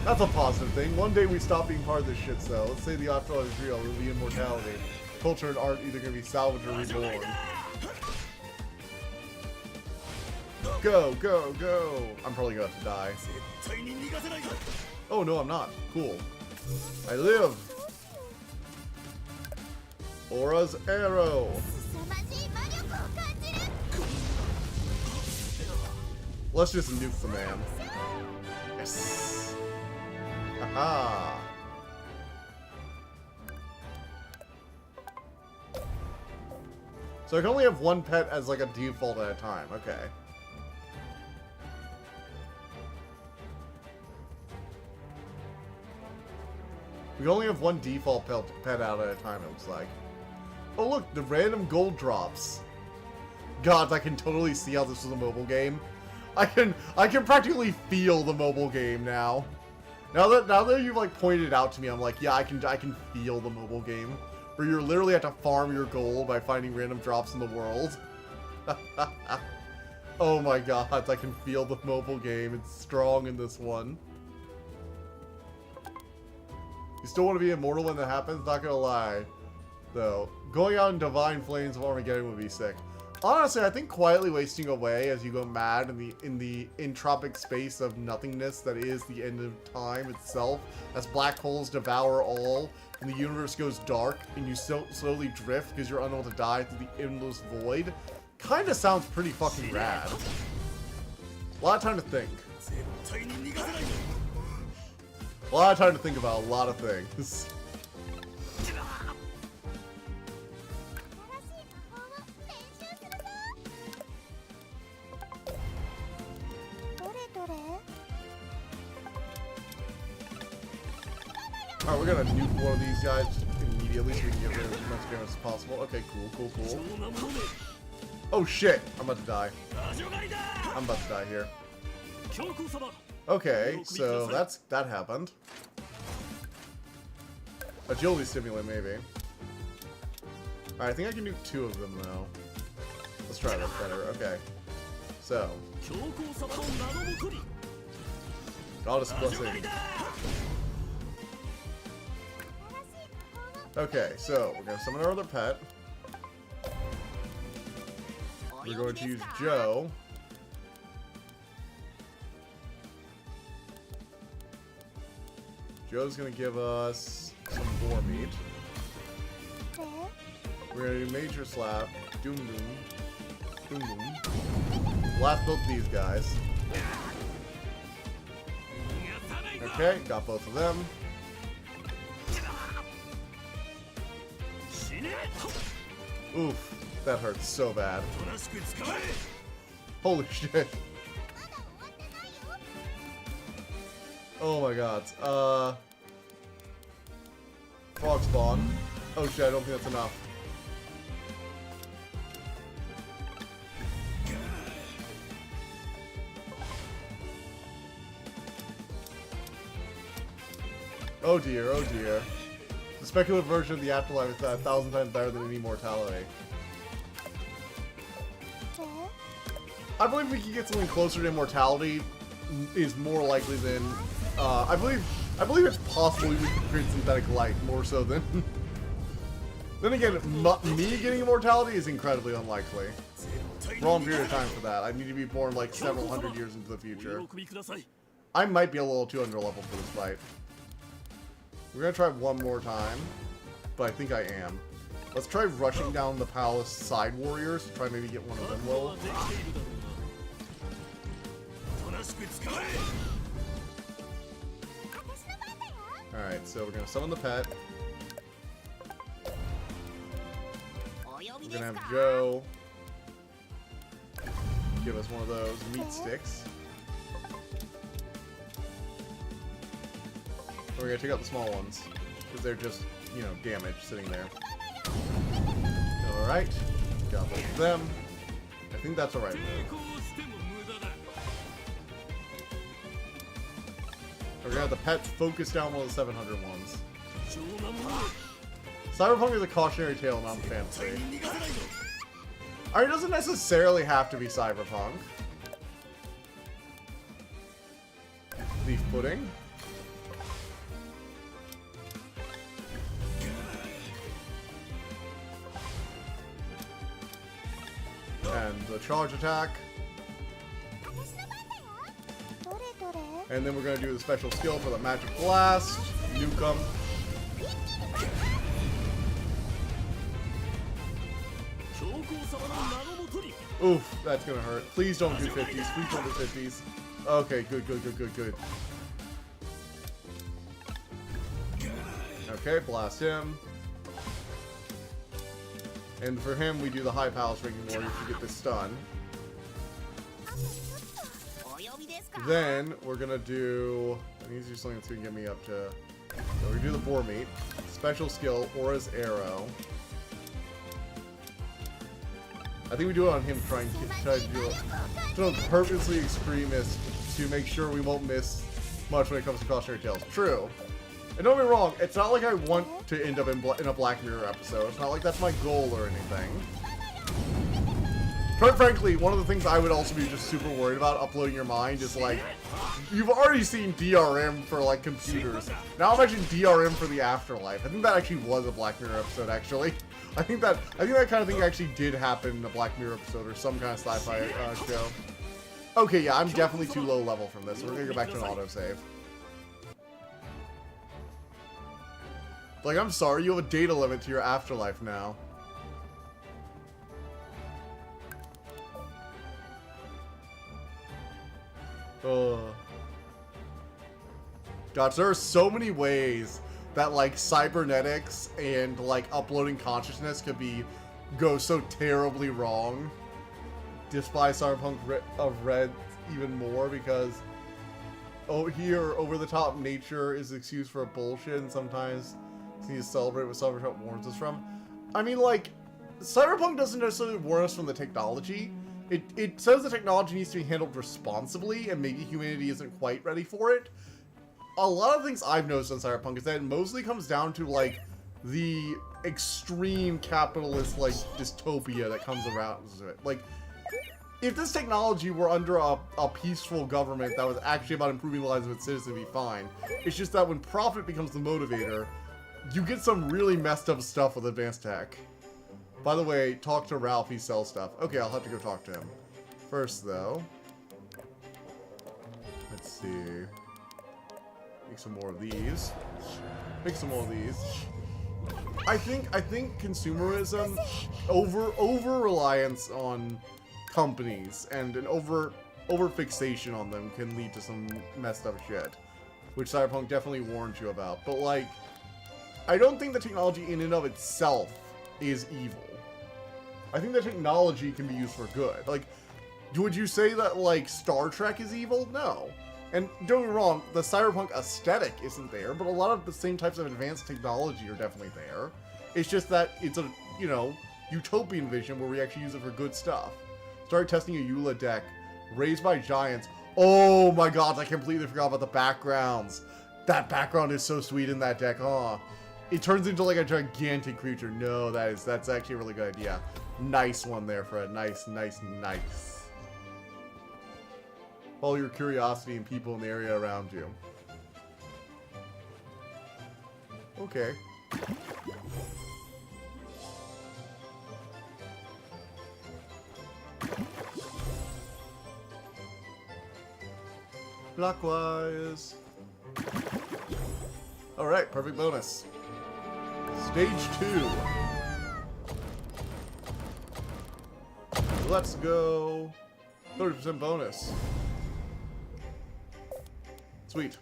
That's a positive thing. One day we stop being part of this shit, though. Let's say the afterlife is real, it'll be immortality. Culture and art either gonna be salvaged or reborn. Go, go, go! I'm probably gonna have to die. Oh no, I'm not. Cool. I live! Aura's arrow! Let's just nuke the man. Yes! Haha! So I can only have one pet as like a default at a time. Okay. We can only have one default pet out at a time, it looks like. Oh look, the random gold drops. God, I can totally see how this was a mobile game. I can practically feel the mobile game now. Now that you've like pointed it out to me, I'm like, yeah, I can feel the mobile game. Where you literally have to farm your gold by finding random drops in the world. Oh my god, I can feel the mobile game. It's strong in this one. You still want to be immortal when that happens? Not gonna lie. Though, going out in Divine Flames of Armageddon would be sick. Honestly, I think quietly wasting away as you go mad in the entropic space of nothingness that is the end of time itself, as black holes devour all, and the universe goes dark, and you slowly drift because you're unable to die through the endless void, kinda sounds pretty fucking rad. A lot of time to think. A lot of time to think about a lot of things. Alright, we're gonna nuke one of these guys immediately so we can get rid of as much damage as possible. Okay, cool. Oh shit! I'm about to die. I'm about to die here. Okay, so that happened. Agility stimulant, maybe. Alright, I think I can do 2 of them, though. Let's try that better. Okay. So. Goddess Blessing. Okay, so we're going to summon our other pet. We're going to use Joe. Joe's going to give us some boar meat. We're going to do Major Slap, Doom Doom, Boom, boom. Blast both these guys. Okay, got both of them. Oof, that hurts so bad. Holy shit. Oh my god. Frog spawn. Oh shit, I don't think that's enough. Oh dear, oh dear. The speculative version of the afterlife is 1,000 times better than any mortality. I believe we can get something closer to immortality is more likely than I believe it's possible we can create synthetic life more so than then again, me getting immortality is incredibly unlikely. Wrong period of time for that. I need to be born like several hundred years into the future. I might be a little too under level for this fight. We're gonna try one more time, but I think I am. Let's try rushing down the palace side warriors to try maybe get one of them low. Alright, so we're gonna summon the pet. We're gonna have Joe give us one of those meat sticks. We're gonna take out the small ones, because they're just, you know, damaged sitting there. Alright, got both of them. I think that's alright move. We're gonna have the pets focus down one of the 700 ones. Cyberpunk is a cautionary tale, not fantasy. Alright, it doesn't necessarily have to be Cyberpunk. Beef pudding. And the charge attack. And then we're going to do the special skill for the magic blast. Nuke 'em. Oof, that's going to hurt. Please don't do 50s. Please don't do 50s. Okay, good, good, good, good, good. Okay, blast him. And for him, we do the high palace ranking warrior to get this stun. Then we're gonna do. I need to do something that's gonna get me up to. So we do the boar meat. Special skill, Aura's arrow. I think we do it on him trying to do it. So purposely extremist to make sure we won't miss much when it comes to cautionary tales. True. And don't get me wrong, it's not like I want to end up in a Black Mirror episode. It's not like that's my goal or anything. Quite frankly, one of the things I would also be just super worried about uploading your mind is like, you've already seen DRM for like computers. Now imagine DRM for the afterlife. I think that actually was a Black Mirror episode, actually. I think that kind of thing actually did happen in a Black Mirror episode or some kind of sci-fi show. Okay, yeah, I'm definitely too low level from this. So we're gonna go back to an autosave. Like, I'm sorry, you have a data limit to your afterlife now. Gosh, there are so many ways that, like, cybernetics and, like, uploading consciousness could go so terribly wrong. Despise Cyberpunk Red even more because here, over-the-top nature is the excuse for bullshit, and sometimes you need to celebrate what Cyberpunk warns us from. I mean, like, Cyberpunk doesn't necessarily warn us from the technology. It says the technology needs to be handled responsibly, and maybe humanity isn't quite ready for it. A lot of things I've noticed in Cyberpunk is that it mostly comes down to, like, the extreme capitalist, like, dystopia that comes around it. Like, if this technology were under a peaceful government that was actually about improving the lives of its citizens, it'd be fine. It's just that when profit becomes the motivator, you get some really messed up stuff with advanced tech. By the way, talk to Ralph, he sells stuff. Okay, I'll have to go talk to him. First, though, let's see. Make some more of these. Make some more of these. I think consumerism, over reliance on companies, and an over fixation on them can lead to some messed up shit, which Cyberpunk definitely warns you about. But like, I don't think the technology in and of itself is evil. I think the technology can be used for good. Like, would you say that like Star Trek is evil? No. And don't get me wrong, the cyberpunk aesthetic isn't there, but a lot of the same types of advanced technology are definitely there. It's just that it's a, you know, utopian vision where we actually use it for good stuff. Started testing a Eula deck, raised by giants. Oh my god, I completely forgot about the backgrounds. That background is so sweet in that deck, huh? It turns into like a gigantic creature. No, that's actually a really good idea. Nice one there, Fred. Nice, nice, nice. Follow your curiosity and people in the area around you. Okay. Clockwise. Alright, perfect bonus. Stage 2. Let's go. 30% bonus. Sweet.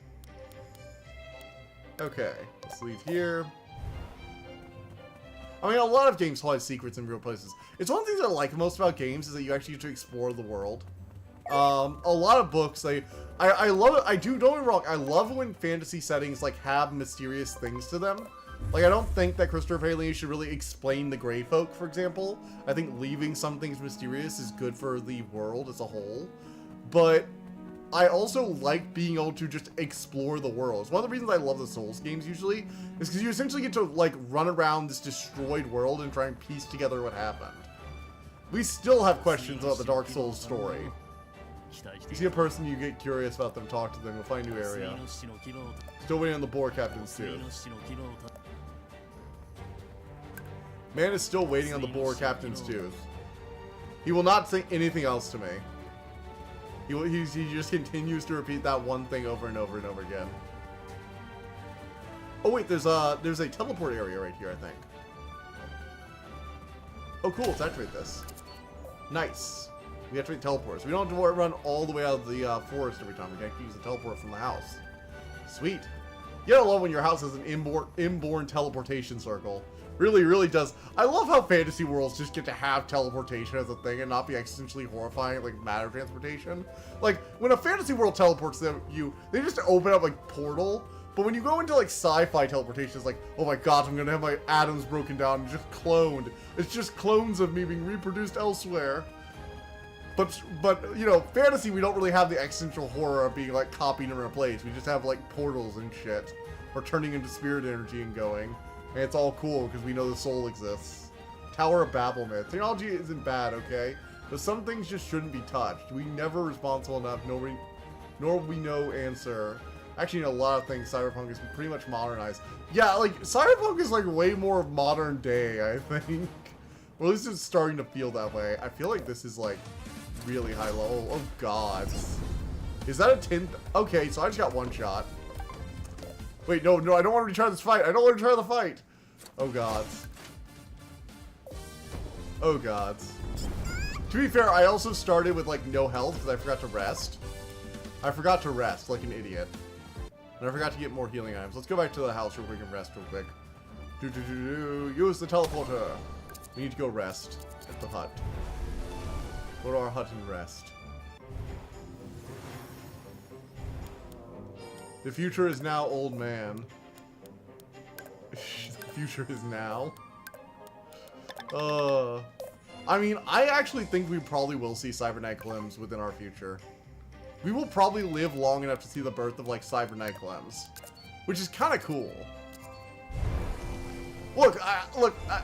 Okay, let's leave here. I mean, a lot of games hide secrets in real places. It's one of the things I like most about games is that you actually get to explore the world. A lot of books, I love it. Don't get me wrong, I love when fantasy settings like have mysterious things to them. Like, I don't think that Christopher Paolini should really explain the Grey Folk, for example. I think leaving some things mysterious is good for the world as a whole. But I also like being able to just explore the world. It's one of the reasons I love the Souls games usually, is because you essentially get to like run around this destroyed world and try and piece together what happened. We still have questions about the Dark Souls story. You see a person, you get curious about them, talk to them, you'll find a new area. Still waiting on the boar captains too. Man is still waiting on the boar captain's tooth. He will not say anything else to me. He just continues to repeat that one thing over and over and over again. Oh wait, there's a teleport area right here, I think. Oh cool, let's activate this. Nice. We activate teleports. We don't have to run all the way out of the forest every time. We can actually use the teleport from the house. Sweet. You gotta love when your house has an inborn teleportation circle. Really, really does. I love how fantasy worlds just get to have teleportation as a thing and not be existentially horrifying like matter transportation. Like, when a fantasy world teleports them, they just open up like portal. But when you go into like sci-fi teleportation, it's like, oh my god, I'm gonna have my atoms broken down and just cloned. It's just clones of me being reproduced elsewhere. But you know, fantasy, we don't really have the existential horror of being like copied and replaced. We just have like portals and shit. Or turning into spirit energy and going. And it's all cool because we know the soul exists. Tower of Babel myth. Technology isn't bad, okay? But some things just shouldn't be touched. We never responsible enough, nor we know answer. Actually, in a lot of things, Cyberpunk is pretty much modernized. Yeah, like, Cyberpunk is like way more modern day, I think. Or at least it's starting to feel that way. I feel like this is like really high level. Oh god. Is that a 10th? Okay, so I just got one shot. Wait, no, I don't want to retry this fight. I don't want to try the fight. Oh, God. Oh, God. To be fair, I also started with, like, no health because I forgot to rest. I forgot to rest like an idiot. And I forgot to get more healing items. Let's go back to the house real quick and rest real quick. Use the teleporter. We need to go rest at the hut. Go to our hut and rest. The future is now, old man. The future is now. I mean, I actually think we probably will see Cyberknight Glims within our future. We will probably live long enough to see the birth of, like, Cyberknight Glims. Which is kind of cool. Look,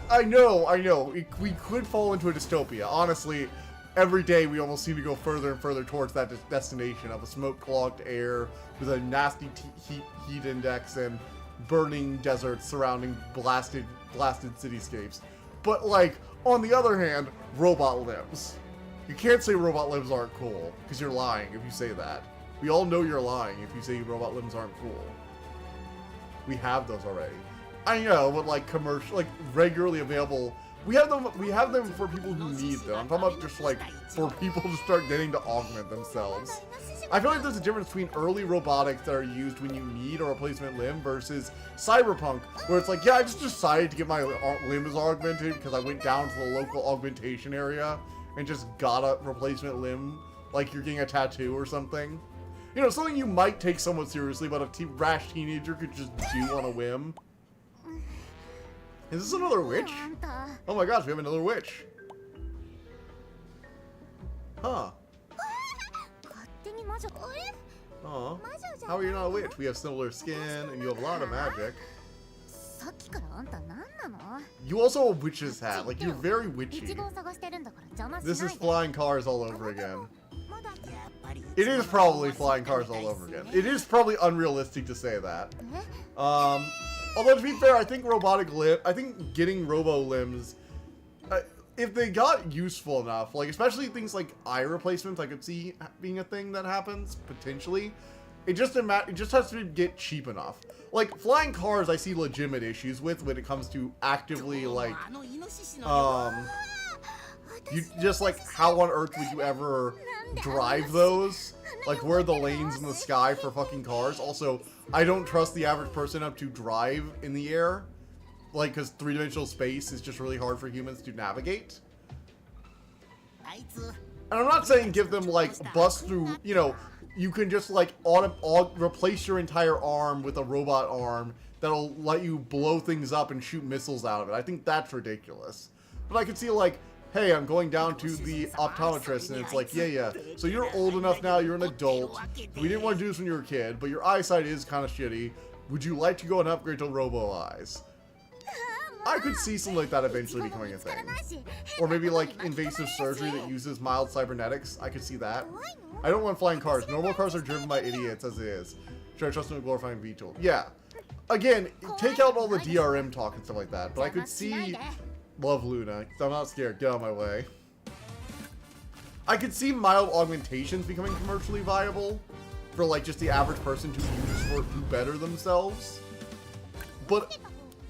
I know. We could fall into a dystopia. Honestly, every day we almost seem to go further and further towards that destination of a smoke-clogged air with a nasty heat index and burning deserts surrounding blasted cityscapes. But, like, on the other hand, robot limbs. You can't say robot limbs aren't cool, because you're lying if you say that. We all know you're lying if you say robot limbs aren't cool. We have those already. I know, but like regularly available We have them for people who need them. I'm talking about just like for people to start getting to augment themselves. I feel like there's a difference between early robotics that are used when you need a replacement limb versus Cyberpunk, where it's like, yeah, I just decided to get my limbs augmented because I went down to the local augmentation area and just got a replacement limb, like you're getting a tattoo or something. You know, something you might take somewhat seriously, but a rash teenager could just do on a whim. Is this another witch? Oh my gosh, we have another witch. Huh. Aw. How are you not a witch? We have similar skin, and you have a lot of magic. You also have a witch's hat. Like, you're very witchy. This is flying cars all over again. It is probably flying cars all over again. It is probably unrealistic to say that. Although, to be fair, I think getting robo limbs, if they got useful enough, like especially things like eye replacements, I could see being a thing that happens potentially. It just has to get cheap enough. Like flying cars, I see legitimate issues with when it comes to actively like, you just like how on earth would you ever drive those? Like where are the lanes in the sky for fucking cars? Also, I don't trust the average person up to drive in the air. Like, because three-dimensional space is just really hard for humans to navigate. And I'm not saying give them, like, bust through, you know, you can just, like, replace your entire arm with a robot arm that'll let you blow things up and shoot missiles out of it. I think that's ridiculous. But I could see, like, hey, I'm going down to the optometrist, and it's like, yeah, so you're old enough now, you're an adult. We didn't want to do this when you were a kid, but your eyesight is kind of shitty. Would you like to go and upgrade to robo eyes? I could see something like that eventually becoming a thing. Or maybe like invasive surgery that uses mild cybernetics. I could see that. I don't want flying cars. Normal cars are driven by idiots as it is. Should I trust in a glorifying VTOL? Yeah. Again, take out all the DRM talk and stuff like that. But I could see... Love Luna. I'm not scared. Get out of my way. I could see mild augmentations becoming commercially viable for like just the average person to use for to better themselves. But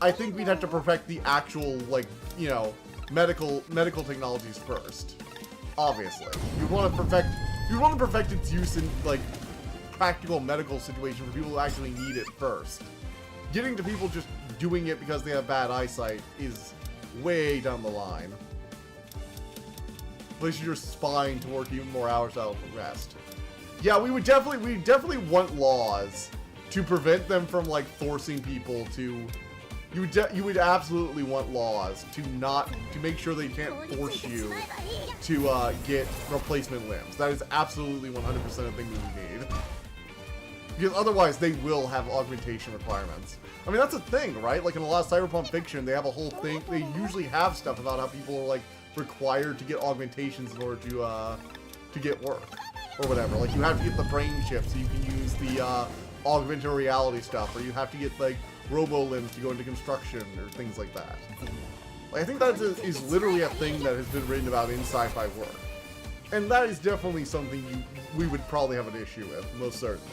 I think we'd have to perfect the actual, like, you know, medical technologies first. Obviously, you want to perfect its use in like practical medical situations for people who actually need it first. Getting to people just doing it because they have bad eyesight is way down the line. Place your spine to work even more hours out of rest. Yeah, we definitely want laws to prevent them from like forcing people to. You would absolutely want laws to make sure they can't force you to get replacement limbs. That is absolutely 100% a thing we need. Because otherwise they will have augmentation requirements. I mean, that's a thing, right? Like in a lot of cyberpunk fiction, they have a whole thing. They usually have stuff about how people are like required to get augmentations in order to get work or whatever. Like you have to get the brain chip so you can use the augmented reality stuff, or you have to get like robo limbs to go into construction or things like that. Like, I think that is literally a thing that has been written about in sci-fi work, and that is definitely something we would probably have an issue with, most certainly.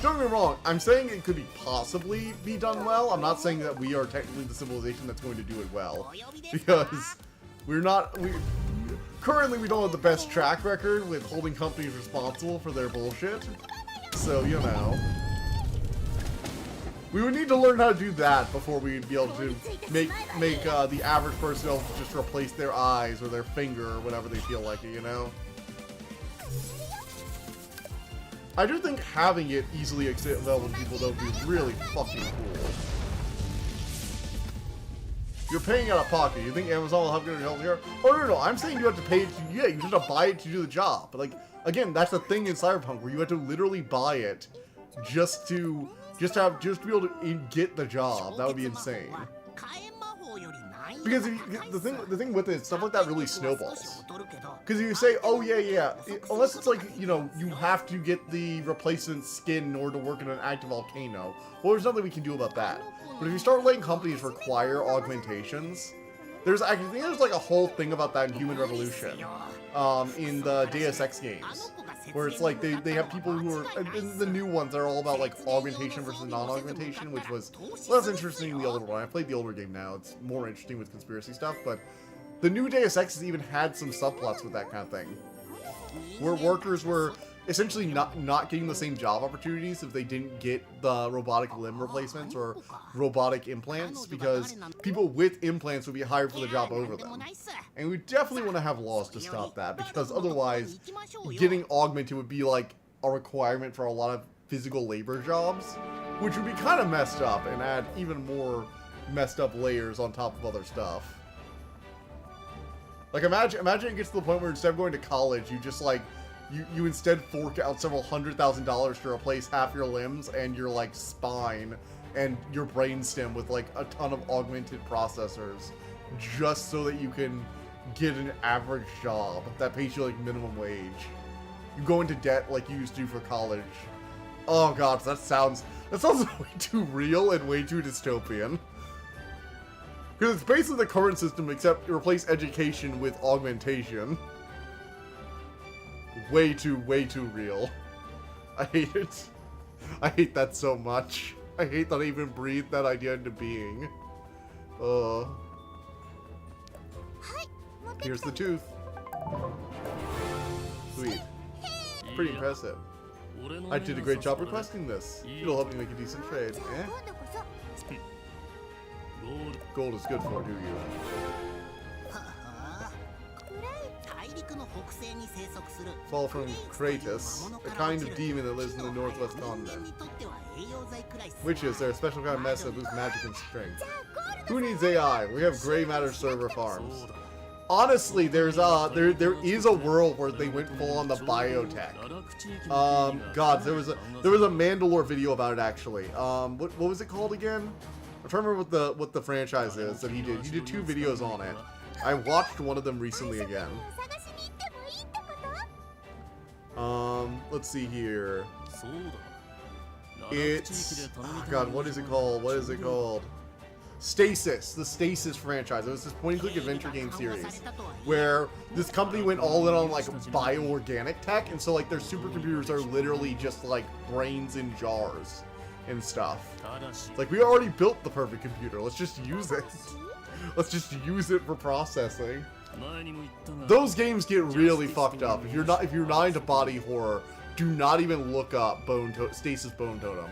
Don't get me wrong, I'm saying it could possibly be done well. I'm not saying that we are technically the civilization that's going to do it well, because currently we don't have the best track record with holding companies responsible for their bullshit. So, you know, we would need to learn how to do that before we'd be able to make the average person able to just replace their eyes or their finger or whatever they feel like it, you know? I do think having it easily available to people, though, would be really fucking cool. You're paying out of pocket. You think Amazon will have good healthcare? Oh, no, I'm saying you have to pay it to, yeah, you have to buy it to do the job. But, like, again, that's the thing in Cyberpunk, where you have to literally buy it just to be able to get the job. That would be insane. Because the thing with it, stuff like that really snowballs. Because if you say, oh yeah, unless it's like, you know, you have to get the replacement skin in order to work in an active volcano, well, there's nothing we can do about that. But if you start letting companies require augmentations, I think there's like a whole thing about that in Human Revolution, in the Deus Ex games, where it's like they have people who are, and the new ones are all about like augmentation versus non-augmentation, which was less interesting than the older one. I played the older game now, it's more interesting with conspiracy stuff, but the new Deus Ex has even had some subplots with that kind of thing, where workers were essentially not getting the same job opportunities if they didn't get the robotic limb replacements or robotic implants, because people with implants would be hired for the job over them. And we definitely want to have laws to stop that, because otherwise getting augmented would be like a requirement for a lot of physical labor jobs, which would be kind of messed up and add even more messed up layers on top of other stuff. Like imagine it gets to the point where instead of going to college, you just like you instead fork out several $100,000 to replace half your limbs and your like spine and your brainstem with like a ton of augmented processors, just so that you can get an average job that pays you like minimum wage. You go into debt like you used to for college. Oh god, that sounds way too real and way too dystopian. Because it's basically the current system, except you replace education with augmentation. Way too real. I hate it. I hate that so much. I hate that I even breathed that idea into being. Here's the tooth. Sweet. Pretty impressive. I did a great job requesting this. It'll help me make a decent trade. Eh? Gold is good for, do you? Fall from Kratos, a kind of demon that lives in the northwest continent. Witches are a special kind of mess that boosts magic and strength. Who needs AI? We have gray matter server farms. Honestly, there is a world where they went full on the biotech. God, there was a Mandalore video about it actually. What was it called again? I'm trying to remember what the franchise is that he did. He did 2 videos on it. I watched one of them recently again. Let's see here. It's, oh god, what is it called? Stasis, the Stasis franchise. It was this point-and-click adventure game series where this company went all in on like bioorganic tech, and so like their supercomputers are literally just like brains in jars and stuff. It's like, we already built the perfect computer, let's just use it. Let's just use it for processing. Those games get really fucked up. If you're not into body horror, do not even look up Stasis Bone Totem.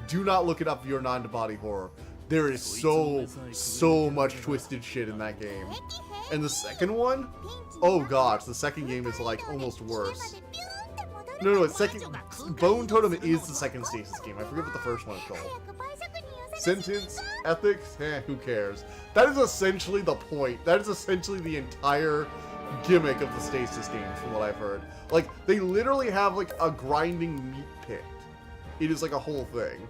Do not look it up if you're not into body horror. There is so much twisted shit in that game. And the second one? Oh gosh, the second game is like almost worse. No, it's second. Bone Totem is the second Stasis game. I forget what the first one is called. Sentence, ethics, who cares? That is essentially the point. That is essentially the entire gimmick of the Stasis games, from what I've heard. Like, they literally have like a grinding meat pit. It is like a whole thing.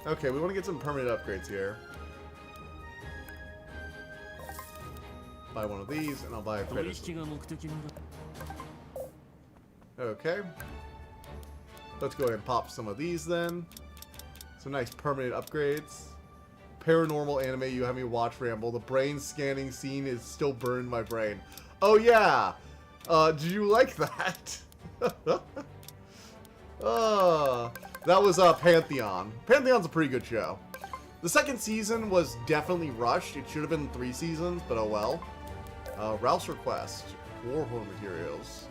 Okay, we want to get some permanent upgrades here. Buy one of these, and I'll buy a credit. Okay. Let's go ahead and pop some of these then. Some nice permanent upgrades. Paranormal anime you have me watch, Ramble. The brain scanning scene is still burned in my brain. Oh yeah! Did you like that? That was Pantheon. Pantheon's a pretty good show. The second season was definitely rushed. It should have been 3 seasons, but oh well. Ralph's Request. Warhorn materials.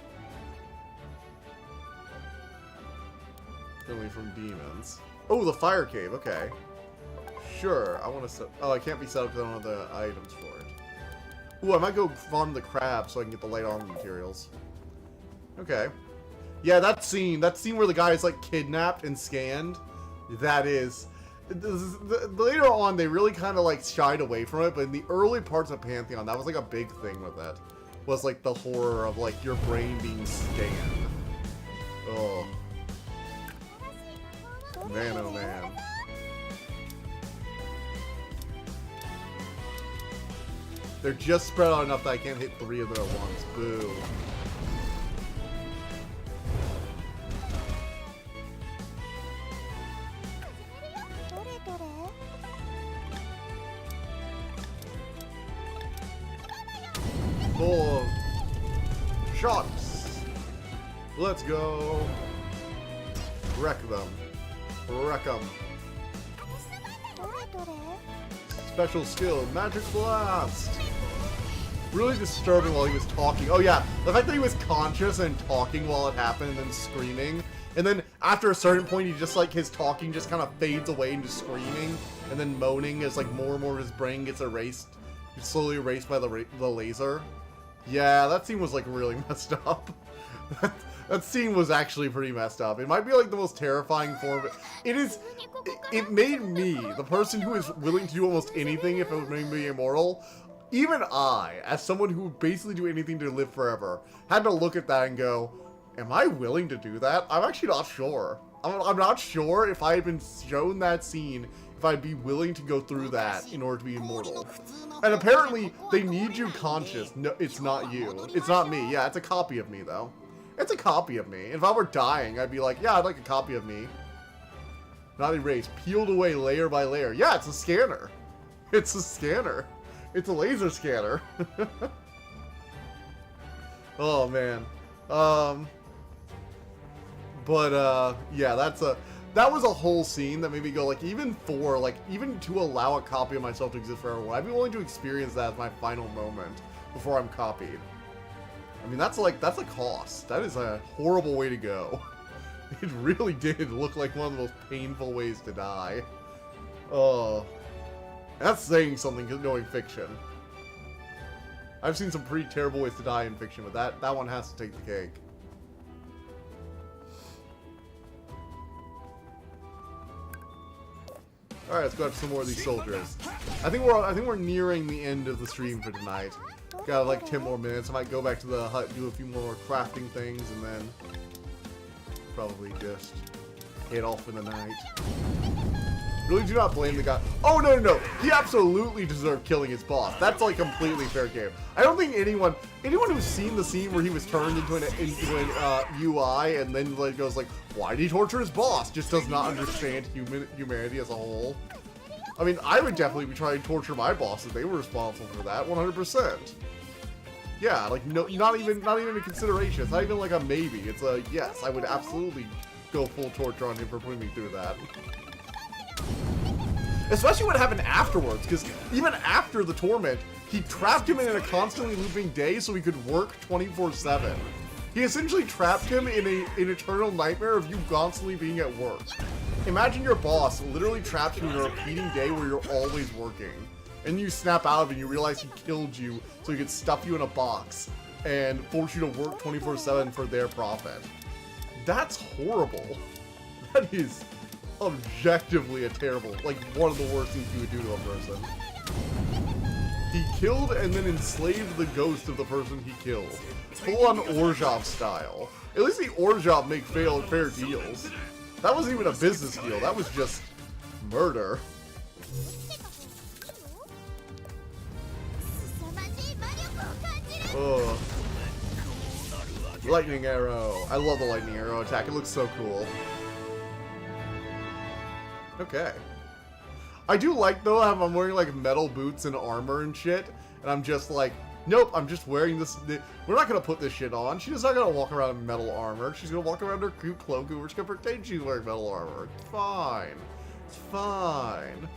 Only from demons. Oh, the fire cave. Okay. Sure. I want to set... Oh, I can't be set up because I don't have the items for it. Ooh, I might go farm the crab so I can get the light armor materials. Okay. Yeah, that scene where the guy is like kidnapped and scanned, that is... Later on, they really kind of like shied away from it, but in the early parts of Pantheon, that was like a big thing with it. Was like the horror of like your brain being scanned. Oh. Man, oh man. They're just spread out enough that I can't hit 3 of them at once. Boo. shots. Let's go. Wreck them. Wreck them. Special skill, Magic Blast. Really disturbing while he was talking. Oh yeah, the fact that he was conscious and talking while it happened and then screaming. And then after a certain point, he just like his talking just kind of fades away into screaming and then moaning as like more and more of his brain gets erased. He's slowly erased by the laser. Yeah, that scene was like really messed up. That scene was actually pretty messed up. It might be like the most terrifying form of it. It made me, the person who is willing to do almost anything if it would make me immortal, even I, as someone who would basically do anything to live forever, had to look at that and go, am I willing to do that? I'm actually not sure. I'm not sure if I had been shown that scene, if I'd be willing to go through that in order to be immortal. And apparently, they need you conscious. No, it's not you. It's not me. Yeah, it's a copy of me, though. It's a copy of me. If I were dying, I'd be like, yeah, I'd like a copy of me. Not erased. Peeled away layer by layer. Yeah, it's a scanner. It's a scanner. It's a laser scanner. Oh, man. Yeah, that was a whole scene that made me go, like, even to allow a copy of myself to exist forever, I'd be willing to experience that as my final moment before I'm copied. I mean, that's a cost. That is a horrible way to go. It really did look like one of the most painful ways to die. Oh. That's saying something, knowing fiction. I've seen some pretty terrible ways to die in fiction, but that one has to take the cake. Alright, let's go after some more of these soldiers. I think we're nearing the end of the stream for tonight. Got like 10 more minutes. I might go back to the hut, do a few more crafting things, and then probably just head off in the night. Really do not blame the guy. Oh, no. He absolutely deserved killing his boss. That's like completely fair game. I don't think anyone who's seen the scene where he was turned into an UI and then like goes like, why did he torture his boss? Just does not understand humanity as a whole. I mean, I would definitely be trying to torture my boss if they were responsible for that, 100%. Yeah, like no, not even a consideration. It's not even like a maybe. It's a yes. I would absolutely go full torture on him for putting me through that. Especially what happened afterwards, because even after the torment, he trapped him in a constantly looping day so he could work 24/7. He essentially trapped him in an eternal nightmare of you constantly being at work. Imagine your boss literally trapped you in a repeating day where you're always working. And you snap out of it and you realize he killed you so he could stuff you in a box and force you to work 24/7 for their profit. That's horrible. That is objectively a terrible, like one of the worst things you would do to a person. He killed and then enslaved the ghost of the person he killed. Full on Orzhov style. At least the Orzhov make fair deals. That wasn't even a business deal, that was just murder. Oh. Lightning arrow. I love the lightning arrow attack, it looks so cool. Okay. I do like, though, how I'm wearing, like, metal boots and armor and shit, and I'm just like, nope, I'm just wearing this, we're not gonna put this shit on. She's not gonna walk around in metal armor. She's gonna walk around in her cute cloak, and we're just gonna pretend she's wearing metal armor. It's fine. It's fine.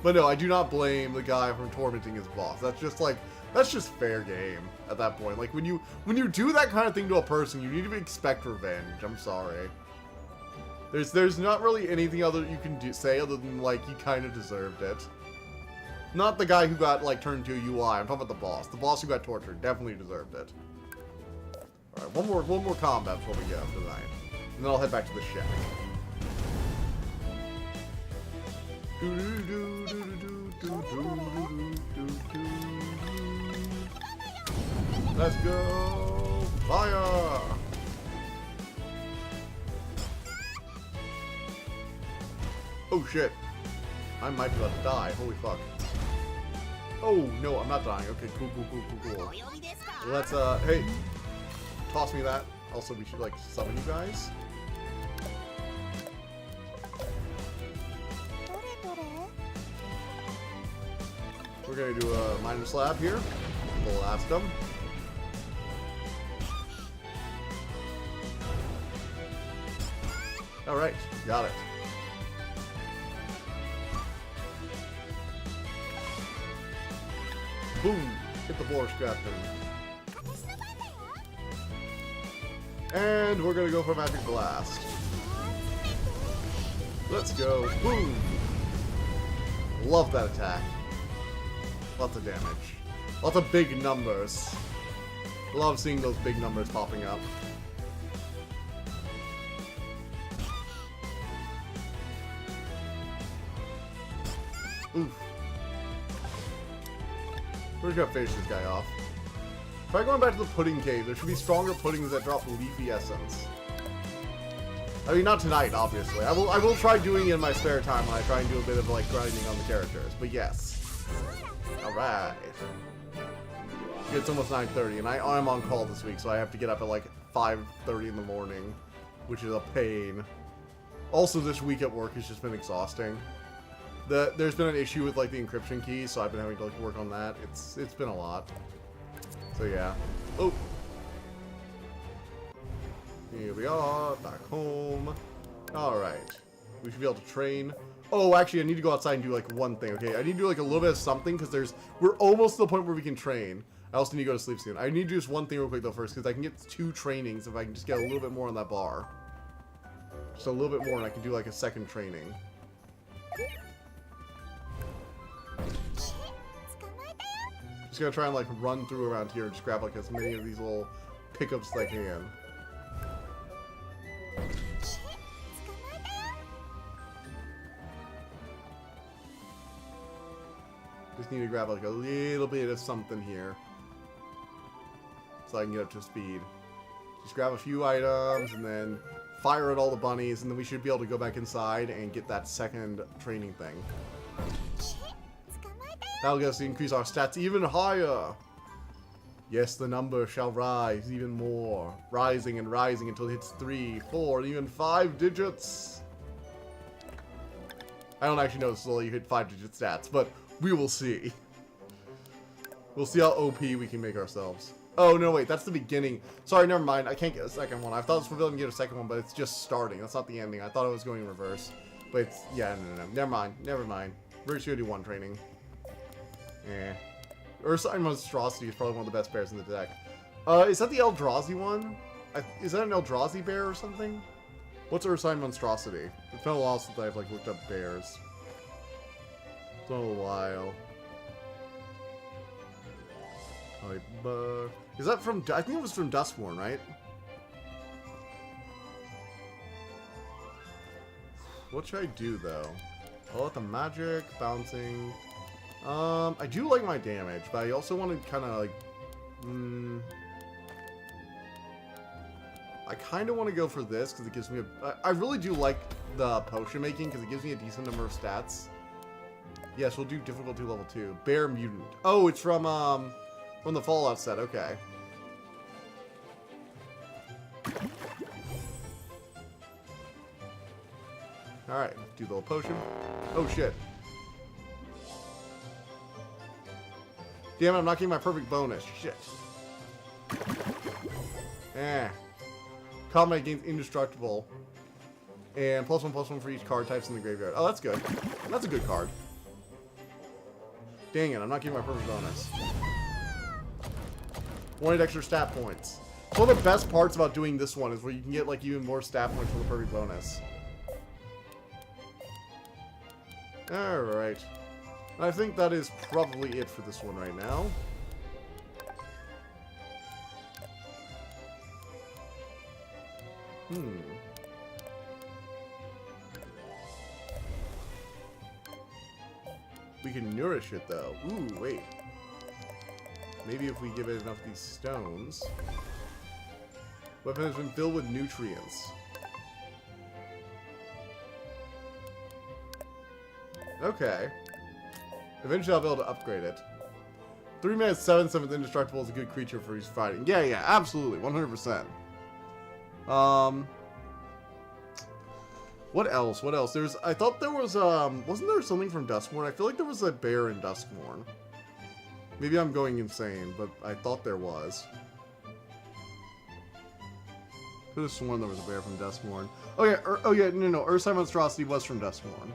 But no, I do not blame the guy from tormenting his boss. That's just like, that's just fair game at that point. Like when you do that kind of thing to a person, you need to expect revenge. I'm sorry. There's not really anything other you can say other than like he kind of deserved it. Not the guy who got like turned into a UI. I'm talking about the boss. The boss who got tortured definitely deserved it. All right, one more combat before we get up tonight, and then I'll head back to the shack. Let's go! Fire! Oh shit. I might be about to die. Holy fuck. Oh no, I'm not dying. Okay, cool. Let's, hey. Toss me that. Also, we should, like, summon you guys. We're gonna do a minor slab here. Blast them. Alright, got it. Boom! Hit the boar scrapping. And we're gonna go for Magic Blast. Let's go. Boom! Love that attack. Lots of damage. Lots of big numbers. Love seeing those big numbers popping up. Oof. We're just gonna finish this guy off. Try going back to the pudding cave. There should be stronger puddings that drop leafy essence. I mean, not tonight, obviously. I will try doing it in my spare time when I try and do a bit of, like, grinding on the characters. But yes. Alright. It's almost 9:30, and I'm on call this week, so I have to get up at, like, 5:30 in the morning, which is a pain. Also, this week at work has just been exhausting. There's been an issue with, like, the encryption key, so I've been having to, like, work on that. It's been a lot. So, yeah. Oh! Here we are, back home. Alright. We should be able to train. Oh, actually, I need to go outside and do, like, one thing, okay? I need to do, like, a little bit of something, because we're almost to the point where we can train. I also need to go to sleep soon. I need to do just one thing real quick, though, first, because I can get 2 trainings if I can just get a little bit more on that bar. Just a little bit more, and I can do, like, a second training. Just gonna try and, like, run through around here and just grab, like, as many of these little pickups as I can. Just need to grab, like, a little bit of something here. So I can get up to speed. Just grab a few items, and then fire at all the bunnies, and then we should be able to go back inside and get that second training thing. That'll get us to increase our stats even higher. Yes, the number shall rise even more. Rising and rising until it hits 3, 4, and even 5 digits. I don't actually know this until you hit 5-digit stats, but we will see. We'll see how OP we can make ourselves. Oh, no, wait, that's the beginning. Sorry, never mind. I can't get a second one. I thought it was forbidden to get a second one, but it's just starting. That's not the ending. I thought it was going in reverse. But it's, yeah, no. Never mind. Never mind. We're just going to do 1 training. Eh. Ursine Monstrosity is probably one of the best bears in the deck. Is that the Eldrazi one? Is that an Eldrazi bear or something? What's Ursine Monstrosity? It's been a while since I've, like, looked up bears. It's been a while. Is that from... I think it was from Duskmourn, right? What should I do, though? I'll let the magic, bouncing... I do like my damage, but I also want to kind of, like... I kind of want to go for this, because it gives me a... I really do like the potion making, because it gives me a decent number of stats. Yes, we'll do difficulty level 2. Bear Mutant. Oh, it's from the Fallout set, okay. Alright, do the little potion. Oh, shit. Damn it, I'm not getting my perfect bonus. Shit. Eh. Combat gains indestructible. And +1/+1 for each card types in the graveyard. Oh, that's good. That's a good card. Dang it, I'm not getting my perfect bonus. Wanted extra stat points. One of the best parts about doing this one is where you can get, like, even more stat points for the perfect bonus. Alright. I think that is probably it for this one right now. We can nourish it, though. Ooh, wait. Maybe if we give it enough of these stones. Weapon has been filled with nutrients. Okay. Eventually I'll be able to upgrade it. 3 minutes 7/7 indestructible is a good creature for his fighting. Yeah, absolutely. 100%. What else? I thought there was, wasn't there something from Duskmourn? I feel like there was a bear in Duskmourn. Maybe I'm going insane, but I thought there was. Could have sworn there was a bear from Duskmourn. Oh yeah, no, Ursine Monstrosity was from Duskmourn.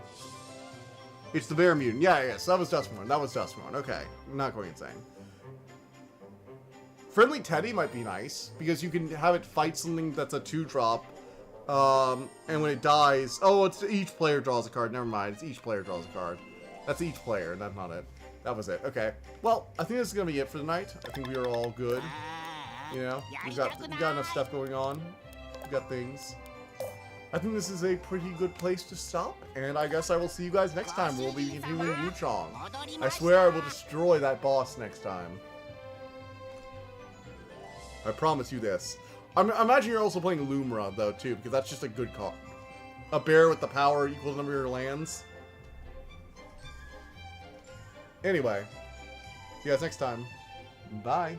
It's the bear mutant. Yeah, yes, that was Duskmourn. That was Duskmourn. Okay, I'm not going insane. Friendly Teddy might be nice, because you can have it fight something that's a 2-drop, and when it dies... Oh, it's each player draws a card. Never mind, it's each player draws a card. That's each player, that's not it. That was it. Okay. Well, I think this is going to be it for tonight. I think we are all good. You know, we got enough stuff going on. We got things. I think this is a pretty good place to stop, and I guess I will see you guys next time. We'll be continuing Wuchang. I swear I will destroy that boss next time. I promise you this. I imagine you're also playing Lumra, though, too, because that's just a good call. A bear with the power equal to the number of your lands. Anyway, see you guys next time. Bye.